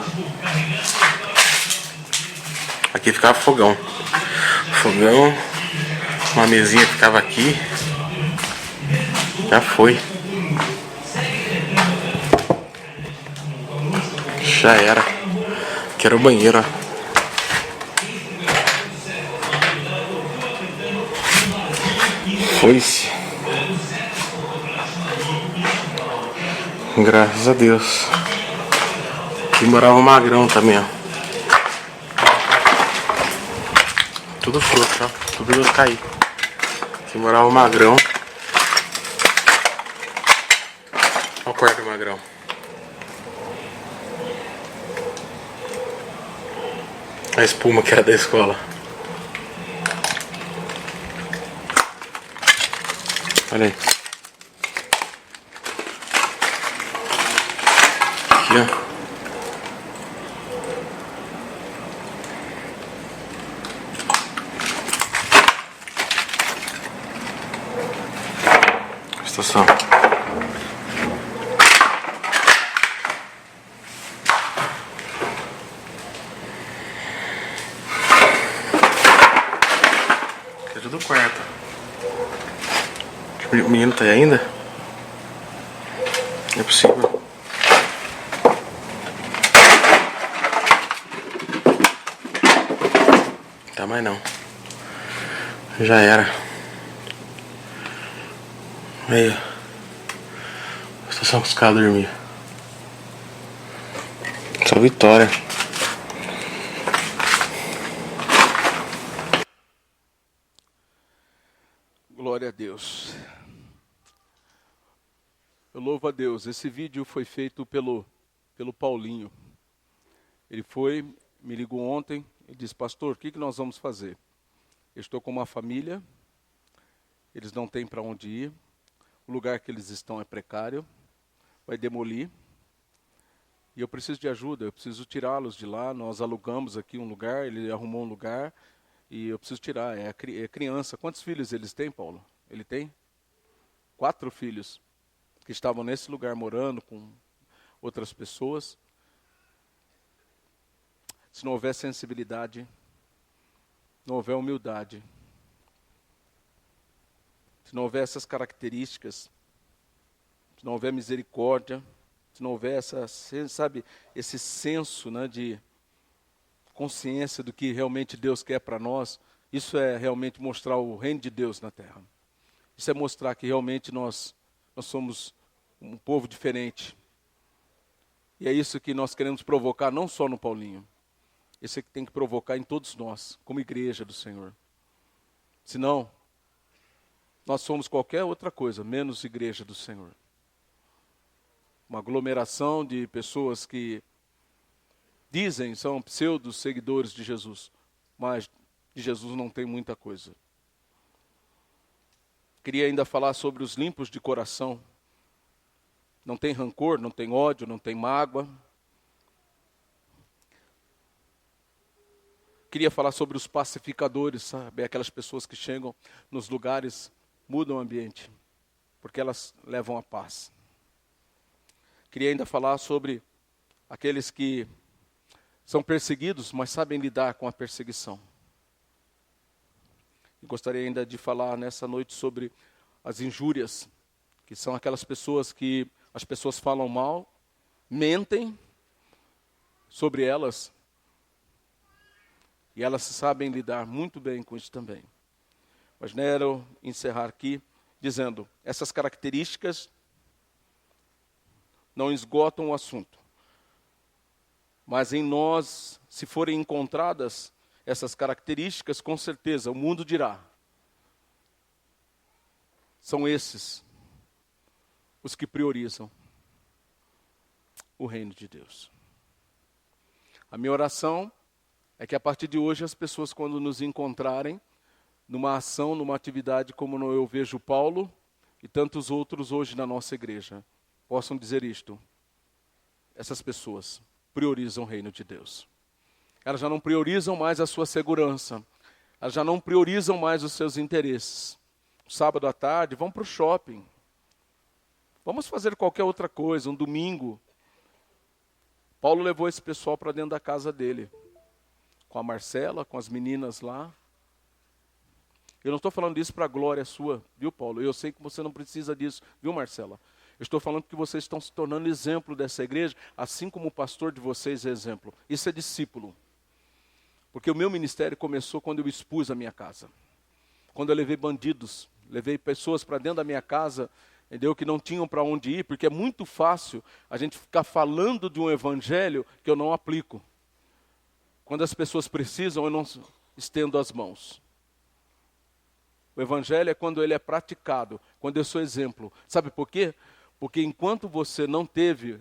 Aqui ficava fogão. Fogão, uma mesinha ficava aqui. Já foi. Já era. Aqui era o banheiro, ó. Foi-se. Graças a Deus. Aqui morava o Magrão também, ó. Tudo frouxo, ó. Tudo ia cair. Aqui morava o Magrão. Olha o quarto do Magrão. A espuma que era da escola. Olha aí. Aqui, ó. Estação. Aqui é tudo quarto. O menino tá aí ainda? Não é possível. Tá mais não. Já era. Aí, ó. Estação que os caras dormiam. Só Vitória. Glória a Deus. Eu louvo a Deus. Esse vídeo foi feito pelo Paulinho. Ele me ligou ontem e disse: pastor, o que nós vamos fazer? Eu estou com uma família, eles não têm para onde ir, o lugar que eles estão é precário, vai demolir, e eu preciso de ajuda, eu preciso tirá-los de lá. Nós alugamos aqui um lugar, ele arrumou um lugar, e eu preciso tirar. É criança. Quantos filhos eles têm, Paulo? Ele tem 4 filhos que estavam nesse lugar morando com outras pessoas. Se não houver sensibilidade, não houver humildade, se não houver essas características, se não houver misericórdia, se não houver esse senso, né, de consciência do que realmente Deus quer para nós, isso é realmente mostrar o reino de Deus na terra. Isso é mostrar que realmente nós somos um povo diferente. E é isso que nós queremos provocar, não só no Paulinho. Isso é que tem que provocar em todos nós, como igreja do Senhor. Senão, nós somos qualquer outra coisa, menos igreja do Senhor. Uma aglomeração de pessoas que dizem são pseudos seguidores de Jesus, mas de Jesus não tem muita coisa. Queria ainda falar sobre os limpos de coração. Não tem rancor, não tem ódio, não tem mágoa. Queria falar sobre os pacificadores, sabe? Aquelas pessoas que chegam nos lugares, mudam o ambiente, porque elas levam a paz. Queria ainda falar sobre aqueles que são perseguidos, mas sabem lidar com a perseguição. E gostaria ainda de falar nessa noite sobre as injúrias, que são aquelas pessoas que as pessoas falam mal, mentem sobre elas, e elas sabem lidar muito bem com isso também. Mas quero encerrar aqui dizendo, essas características não esgotam o assunto. Mas em nós, se forem encontradas essas características, com certeza o mundo dirá: são esses os que priorizam o reino de Deus. A minha oração é que a partir de hoje as pessoas, quando nos encontrarem numa ação, numa atividade como eu vejo Paulo e tantos outros hoje na nossa igreja, possam dizer isto: essas pessoas priorizam o reino de Deus. Elas já não priorizam mais a sua segurança. Elas já não priorizam mais os seus interesses. Sábado à tarde, vão para o shopping. Vamos fazer qualquer outra coisa, um domingo. Paulo levou esse pessoal para dentro da casa dele. Com a Marcela, com as meninas lá. Eu não estou falando isso para a glória sua, viu, Paulo? Eu sei que você não precisa disso, viu, Marcela? Eu estou falando que vocês estão se tornando exemplo dessa igreja, assim como o pastor de vocês é exemplo. Isso é discípulo. Porque o meu ministério começou quando eu expus a minha casa. Quando eu levei bandidos, levei pessoas para dentro da minha casa, entendeu? Que não tinham para onde ir, porque é muito fácil a gente ficar falando de um evangelho que eu não aplico. Quando as pessoas precisam, eu não estendo as mãos. O evangelho é quando ele é praticado, quando eu sou exemplo. Sabe por quê? Porque enquanto você não teve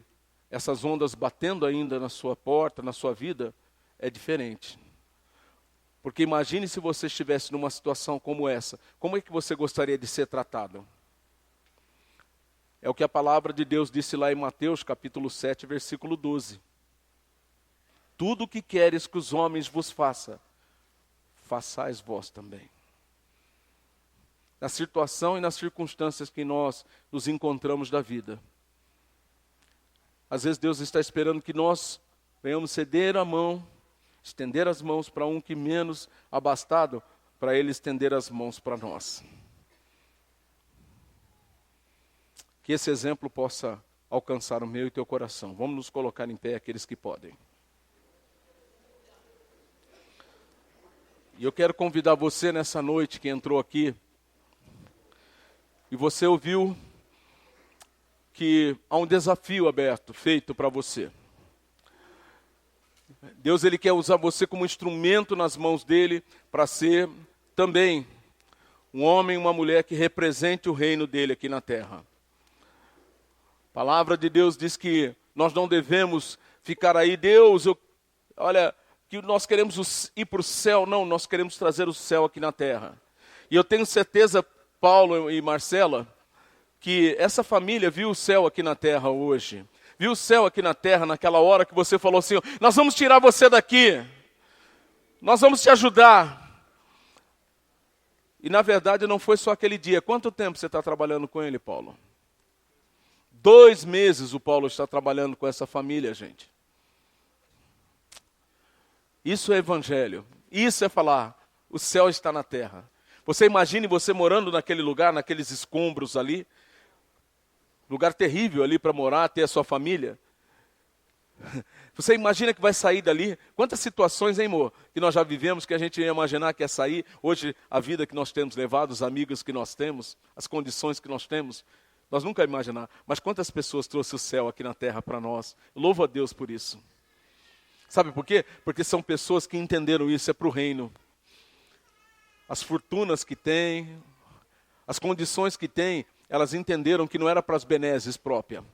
essas ondas batendo ainda na sua porta, na sua vida, é diferente. Porque imagine se você estivesse numa situação como essa. Como é que você gostaria de ser tratado? É o que a palavra de Deus disse lá em Mateus, capítulo 7, versículo 12. Tudo o que queres que os homens vos façam, façais vós também. Na situação e nas circunstâncias que nós nos encontramos da vida. Às vezes Deus está esperando que nós venhamos ceder a mão, estender as mãos para um que menos abastado, para Ele estender as mãos para nós. Que esse exemplo possa alcançar o meu e teu coração. Vamos nos colocar em pé, aqueles que podem. E eu quero convidar você nessa noite que entrou aqui, e você ouviu que há um desafio aberto, feito para você. Deus ele quer usar você como instrumento nas mãos dele, para ser também um homem e uma mulher que represente o reino dele aqui na terra. A palavra de Deus diz que nós não devemos ficar aí, Deus, olha, que nós queremos ir para o céu. Não, nós queremos trazer o céu aqui na terra. E eu tenho certeza, Paulo e Marcela, que essa família viu o céu aqui na terra hoje. Viu o céu aqui na terra naquela hora que você falou assim, nós vamos tirar você daqui. Nós vamos te ajudar. E na verdade não foi só aquele dia. Quanto tempo você está trabalhando com ele, Paulo? 2 meses o Paulo está trabalhando com essa família, gente. Isso é evangelho. Isso é falar, o céu está na terra. Você imagine você morando naquele lugar, naqueles escombros ali. Lugar terrível ali para morar, ter a sua família. Você imagina que vai sair dali? Quantas situações, hein, amor, que nós já vivemos, que a gente ia imaginar que ia sair. Hoje, a vida que nós temos levado, os amigos que nós temos, as condições que nós temos, nós nunca imaginar. Mas quantas pessoas trouxe o céu aqui na terra para nós? Louvo a Deus por isso. Sabe por quê? Porque são pessoas que entenderam isso, é para o reino. As fortunas que têm, as condições que têm, elas entenderam que não era para as benesses próprias.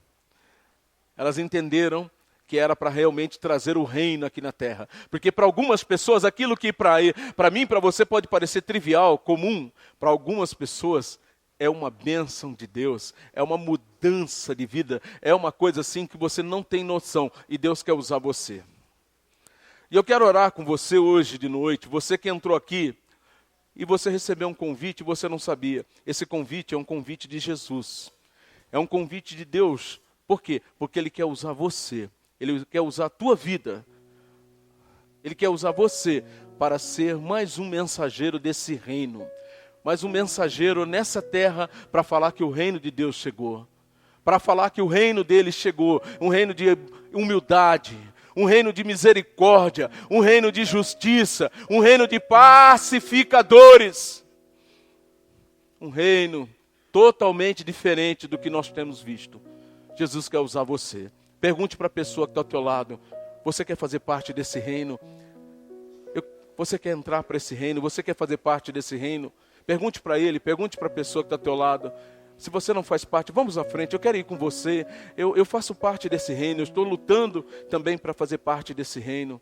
Elas entenderam que era para realmente trazer o reino aqui na terra. Porque para algumas pessoas, aquilo que para mim, para você pode parecer trivial, comum, para algumas pessoas é uma bênção de Deus, é uma mudança de vida, é uma coisa assim que você não tem noção e Deus quer usar você. E eu quero orar com você hoje de noite, você que entrou aqui, e você recebeu um convite e você não sabia. Esse convite é um convite de Jesus. É um convite de Deus. Por quê? Porque Ele quer usar você. Ele quer usar a tua vida. Ele quer usar você para ser mais um mensageiro desse reino. Mais um mensageiro nessa terra para falar que o reino de Deus chegou. Para falar que o reino dele chegou. Um reino de humildade. Um reino de misericórdia, um reino de justiça, um reino de pacificadores. Um reino totalmente diferente do que nós temos visto. Jesus quer usar você. Pergunte para a pessoa que está ao teu lado, você quer fazer parte desse reino? Você quer entrar para esse reino? Você quer fazer parte desse reino? Pergunte para ele, pergunte para a pessoa que está ao teu lado. Se você não faz parte, vamos à frente, eu quero ir com você. Eu faço parte desse reino, eu estou lutando também para fazer parte desse reino.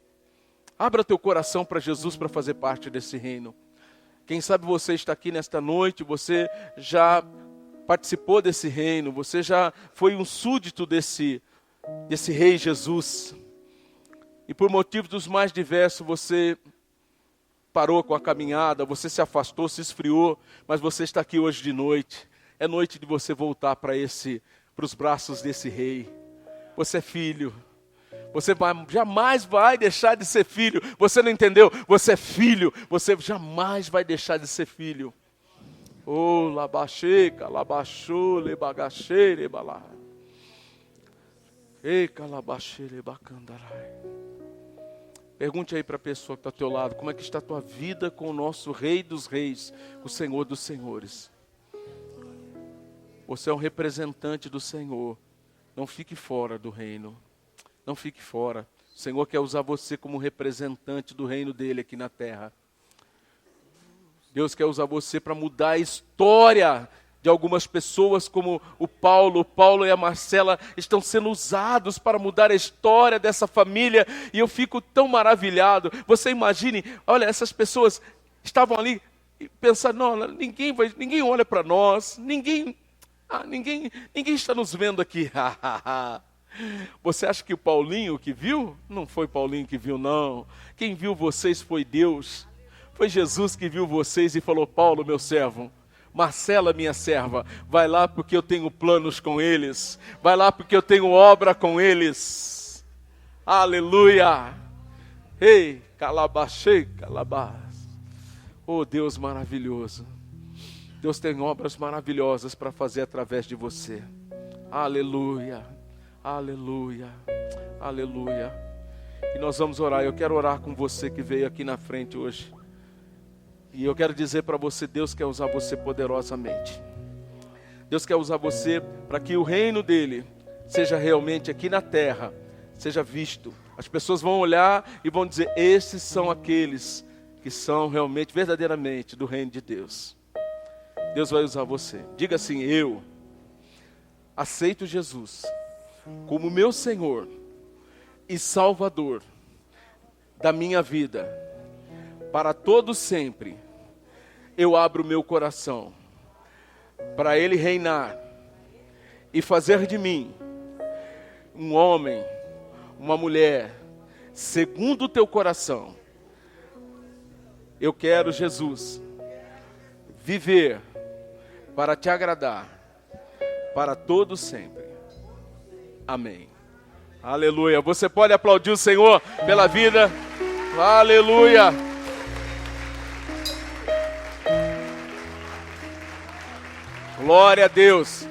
Abra teu coração para Jesus para fazer parte desse reino. Quem sabe você está aqui nesta noite, você já participou desse reino, você já foi um súdito desse rei Jesus. e por motivos dos mais diversos você parou com a caminhada, você se afastou, se esfriou, mas você está aqui hoje de noite. É noite de você voltar para os braços desse rei. Você é filho. Você jamais vai deixar de ser filho. Você não entendeu? Você é filho. Você jamais vai deixar de ser filho. Oh, labacheca, labachô, lebagache, lebalá. Ei, calabache, lebacandarai. Pergunte aí para a pessoa que está ao teu lado, como é que está a tua vida com o nosso Rei dos Reis, o Senhor dos Senhores. Você é um representante do Senhor. Não fique fora do reino. Não fique fora. O Senhor quer usar você como representante do reino dele aqui na terra. Deus quer usar você para mudar a história de algumas pessoas, como o Paulo. O Paulo e a Marcela estão sendo usados para mudar a história dessa família. E eu fico tão maravilhado. Você imagine, olha, essas pessoas estavam ali pensando, não, ninguém olha para nós, ninguém está nos vendo aqui. Você acha que o Paulinho que viu? Não foi Paulinho que viu, não. Quem viu vocês foi Deus. Foi Jesus que viu vocês e falou, Paulo, meu servo, Marcela, minha serva, vai lá porque eu tenho planos com eles. Vai lá porque eu tenho obra com eles. Aleluia. Ei, calabachei, calabás. Oh, Deus maravilhoso. Deus tem obras maravilhosas para fazer através de você. Aleluia, aleluia, aleluia. E nós vamos orar. Eu quero orar com você que veio aqui na frente hoje. E eu quero dizer para você, Deus quer usar você poderosamente. Deus quer usar você para que o reino dele seja realmente aqui na terra, seja visto. As pessoas vão olhar e vão dizer, esses são aqueles que são realmente, verdadeiramente do reino de Deus. Deus vai usar você. Diga assim, eu aceito Jesus como meu Senhor e Salvador da minha vida. Para todo sempre, eu abro meu coração para Ele reinar e fazer de mim um homem, uma mulher, segundo o teu coração. Eu quero, Jesus, viver para te agradar, para todo sempre. Amém. Aleluia. Você pode aplaudir o Senhor pela vida. Aleluia. Glória a Deus.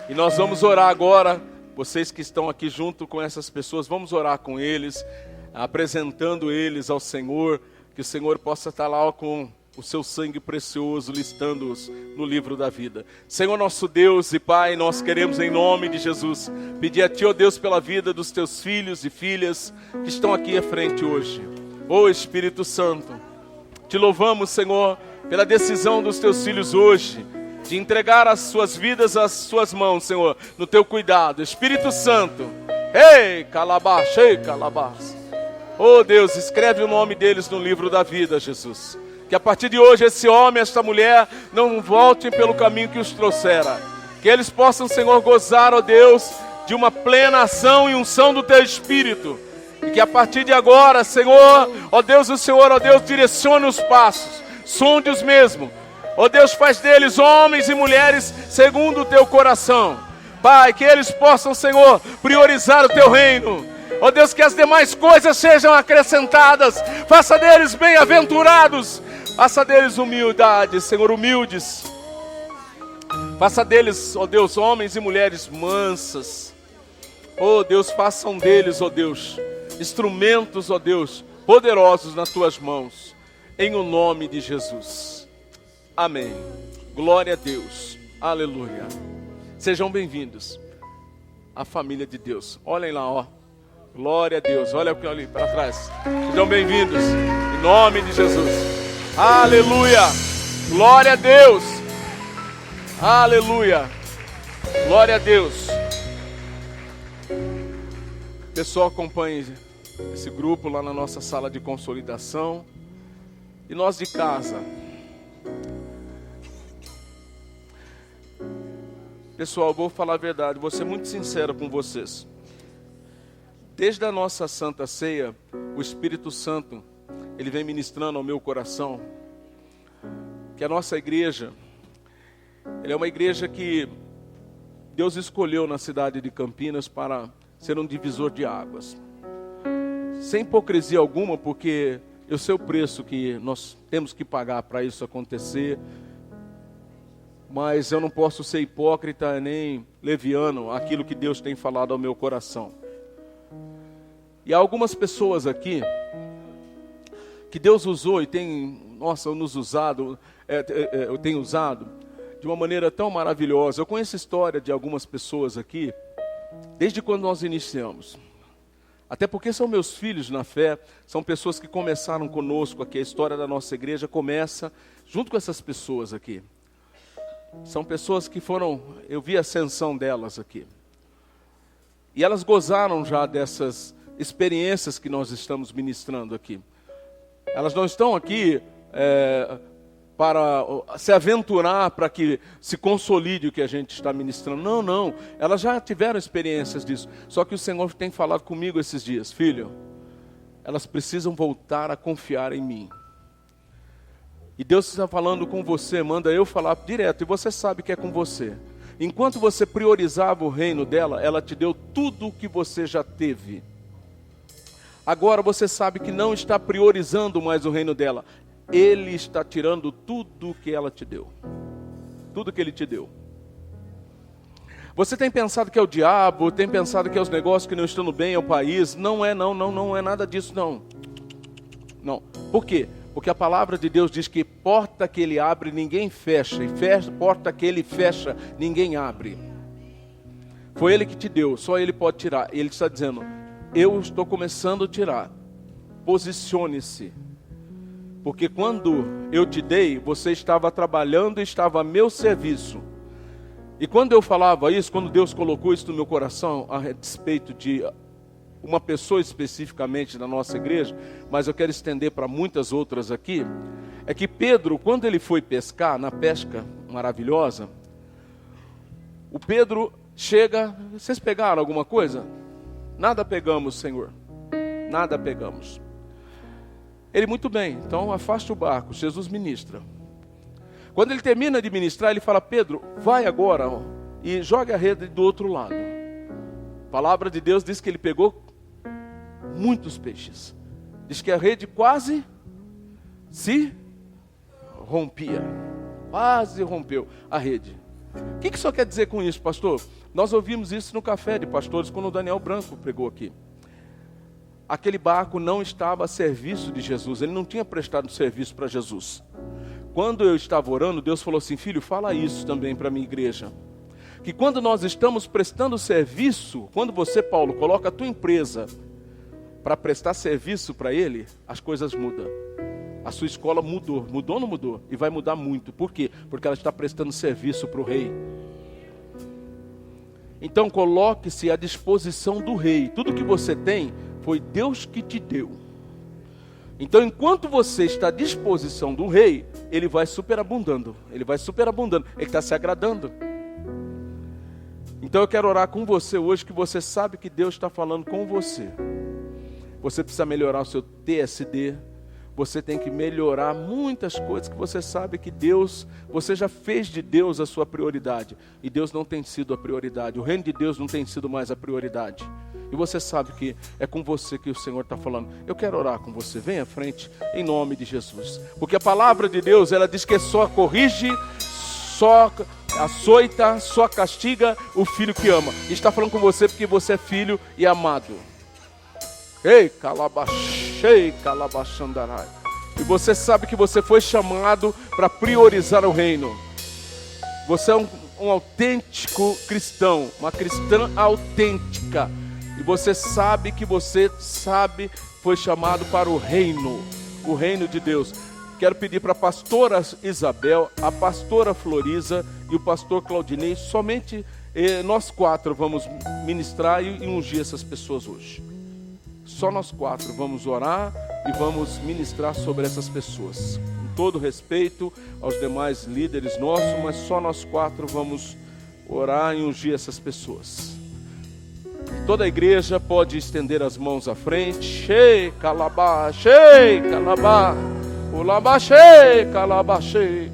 E nós vamos orar agora. Vocês que estão aqui junto com essas pessoas, vamos orar com eles, apresentando eles ao Senhor. Que o Senhor possa estar lá com o seu sangue precioso, listando-os no livro da vida. Senhor nosso Deus e Pai, nós queremos em nome de Jesus pedir a Ti, ó Deus, pela vida dos Teus filhos e filhas que estão aqui à frente hoje. Ó Espírito Santo, Te louvamos, Senhor, pela decisão dos Teus filhos hoje, de entregar as suas vidas às Suas mãos, Senhor, no Teu cuidado. Espírito Santo, ei, calabás, ei, calabás. Oh Deus, escreve o nome deles no livro da vida, Jesus. Que a partir de hoje esse homem, esta mulher, não voltem pelo caminho que os trouxera. Que eles possam, Senhor, gozar, ó Deus, de uma plena ação e unção do Teu Espírito. E que a partir de agora, Senhor, ó Deus, o Senhor, ó Deus, direcione os passos, sonde-os mesmo. Ó Deus, faz deles homens e mulheres segundo o Teu coração. Pai, que eles possam, Senhor, priorizar o Teu reino. Ó Deus, que as demais coisas sejam acrescentadas. Faça deles bem-aventurados. Faça deles humildade, Senhor, humildes. Faça deles, ó Deus, homens e mulheres mansas. Ó Deus, façam deles, ó Deus, instrumentos, ó Deus, poderosos nas Tuas mãos. Em o nome de Jesus. Amém. Glória a Deus. Aleluia. Sejam bem-vindos à família de Deus. Olhem lá, ó. Glória a Deus. Olha ali para trás. Sejam bem-vindos. Em nome de Jesus. Aleluia. Glória a Deus. Aleluia. Glória a Deus. Pessoal, acompanhe esse grupo lá na nossa sala de consolidação. E nós de casa. Pessoal, vou falar a verdade. Vou ser muito sincero com vocês. desde a nossa Santa Ceia, o Espírito Santo, ele vem ministrando ao meu coração, que a nossa igreja, ela é uma igreja que Deus escolheu na cidade de Campinas para ser um divisor de águas. Sem hipocrisia alguma, porque eu sei o preço que nós temos que pagar para isso acontecer, mas eu não posso ser hipócrita nem leviano aquilo que Deus tem falado ao meu coração. E há algumas pessoas aqui que Deus usou e tem, nos usado, eu tenho usado de uma maneira tão maravilhosa. Eu conheço a história de algumas pessoas aqui, desde quando nós iniciamos. Até porque são meus filhos na fé, são pessoas que começaram conosco aqui. A história da nossa igreja começa junto com essas pessoas aqui. São pessoas que foram, eu vi a ascensão delas aqui. E elas gozaram já dessas experiências que nós estamos ministrando aqui. Elas não estão aqui para se aventurar, para que se consolide o que a gente está ministrando. Não, não. Elas já tiveram experiências disso. Só que o Senhor tem falado comigo esses dias. Filho, elas precisam voltar a confiar em mim. E Deus está falando com você, manda eu falar direto. E você sabe que é com você. Enquanto você priorizava o reino dela, ela te deu tudo o que você já teve. Agora você sabe que não está priorizando mais o reino dela. Ele está tirando tudo que ela te deu. Tudo que ele te deu. Você tem pensado que é o diabo, tem pensado que é os negócios que não estão no bem, é o país. Não é nada disso não. Não. Por quê? Porque a palavra de Deus diz que porta que ele abre, ninguém fecha. E porta que ele fecha, ninguém abre. Foi ele que te deu, só ele pode tirar. E ele está dizendo, eu estou começando a tirar. Posicione-se. Porque quando eu te dei, você estava trabalhando e estava a meu serviço. E quando eu falava isso, quando Deus colocou isso no meu coração, a respeito de uma pessoa especificamente da nossa igreja, mas eu quero estender para muitas outras aqui, é que Pedro, quando ele foi pescar, na pesca maravilhosa, o Pedro chega, vocês pegaram alguma coisa? Nada pegamos, Senhor, nada pegamos. Ele, muito bem, então afaste o barco, Jesus ministra. Quando ele termina de ministrar, ele fala, Pedro, vai agora e joga a rede do outro lado. A palavra de Deus diz que ele pegou muitos peixes. Diz que a rede quase se rompia. Quase rompeu a rede. O que isso quer dizer com isso, pastor? Nós ouvimos isso no café de pastores quando o Daniel Branco pregou aqui. Aquele barco não estava a serviço de Jesus. Ele não tinha prestado serviço para Jesus. Quando eu estava orando, Deus falou assim, filho, fala isso também para a minha igreja. Que quando nós estamos prestando serviço, quando você, Paulo, coloca a tua empresa para prestar serviço para ele, as coisas mudam. A sua escola mudou ou não mudou? E vai mudar muito. Por quê? Porque ela está prestando serviço para o rei. Então coloque-se à disposição do rei. Tudo que você tem, foi Deus que te deu. Então enquanto você está à disposição do rei, ele vai superabundando. Ele está se agradando. Então eu quero orar com você hoje, que você sabe que Deus está falando com você. Você precisa melhorar o seu TSD. Você tem que melhorar muitas coisas que você sabe que Deus, você já fez de Deus a sua prioridade. E Deus não tem sido a prioridade. O reino de Deus não tem sido mais a prioridade. E você sabe que é com você que o Senhor está falando. Eu quero orar com você. Vem à frente, em nome de Jesus. Porque a palavra de Deus, ela diz que só corrige, só açoita, só castiga o filho que ama. E está falando com você porque você é filho e amado. Ei, calabachei, calabachandarai. E você sabe que você foi chamado para priorizar o reino. Você é um autêntico cristão, uma cristã autêntica. E você sabe que foi chamado para o reino de Deus. Quero pedir para a pastora Isabel, a pastora Floriza e o pastor Claudinei, somente nós quatro vamos ministrar e ungir essas pessoas hoje. Só nós quatro vamos orar e vamos ministrar sobre essas pessoas. Com todo respeito aos demais líderes nossos, mas só nós quatro vamos orar e ungir essas pessoas. Toda a igreja pode estender as mãos à frente. Shei calabá, shei calabá, ulabá, shei calabá, shei.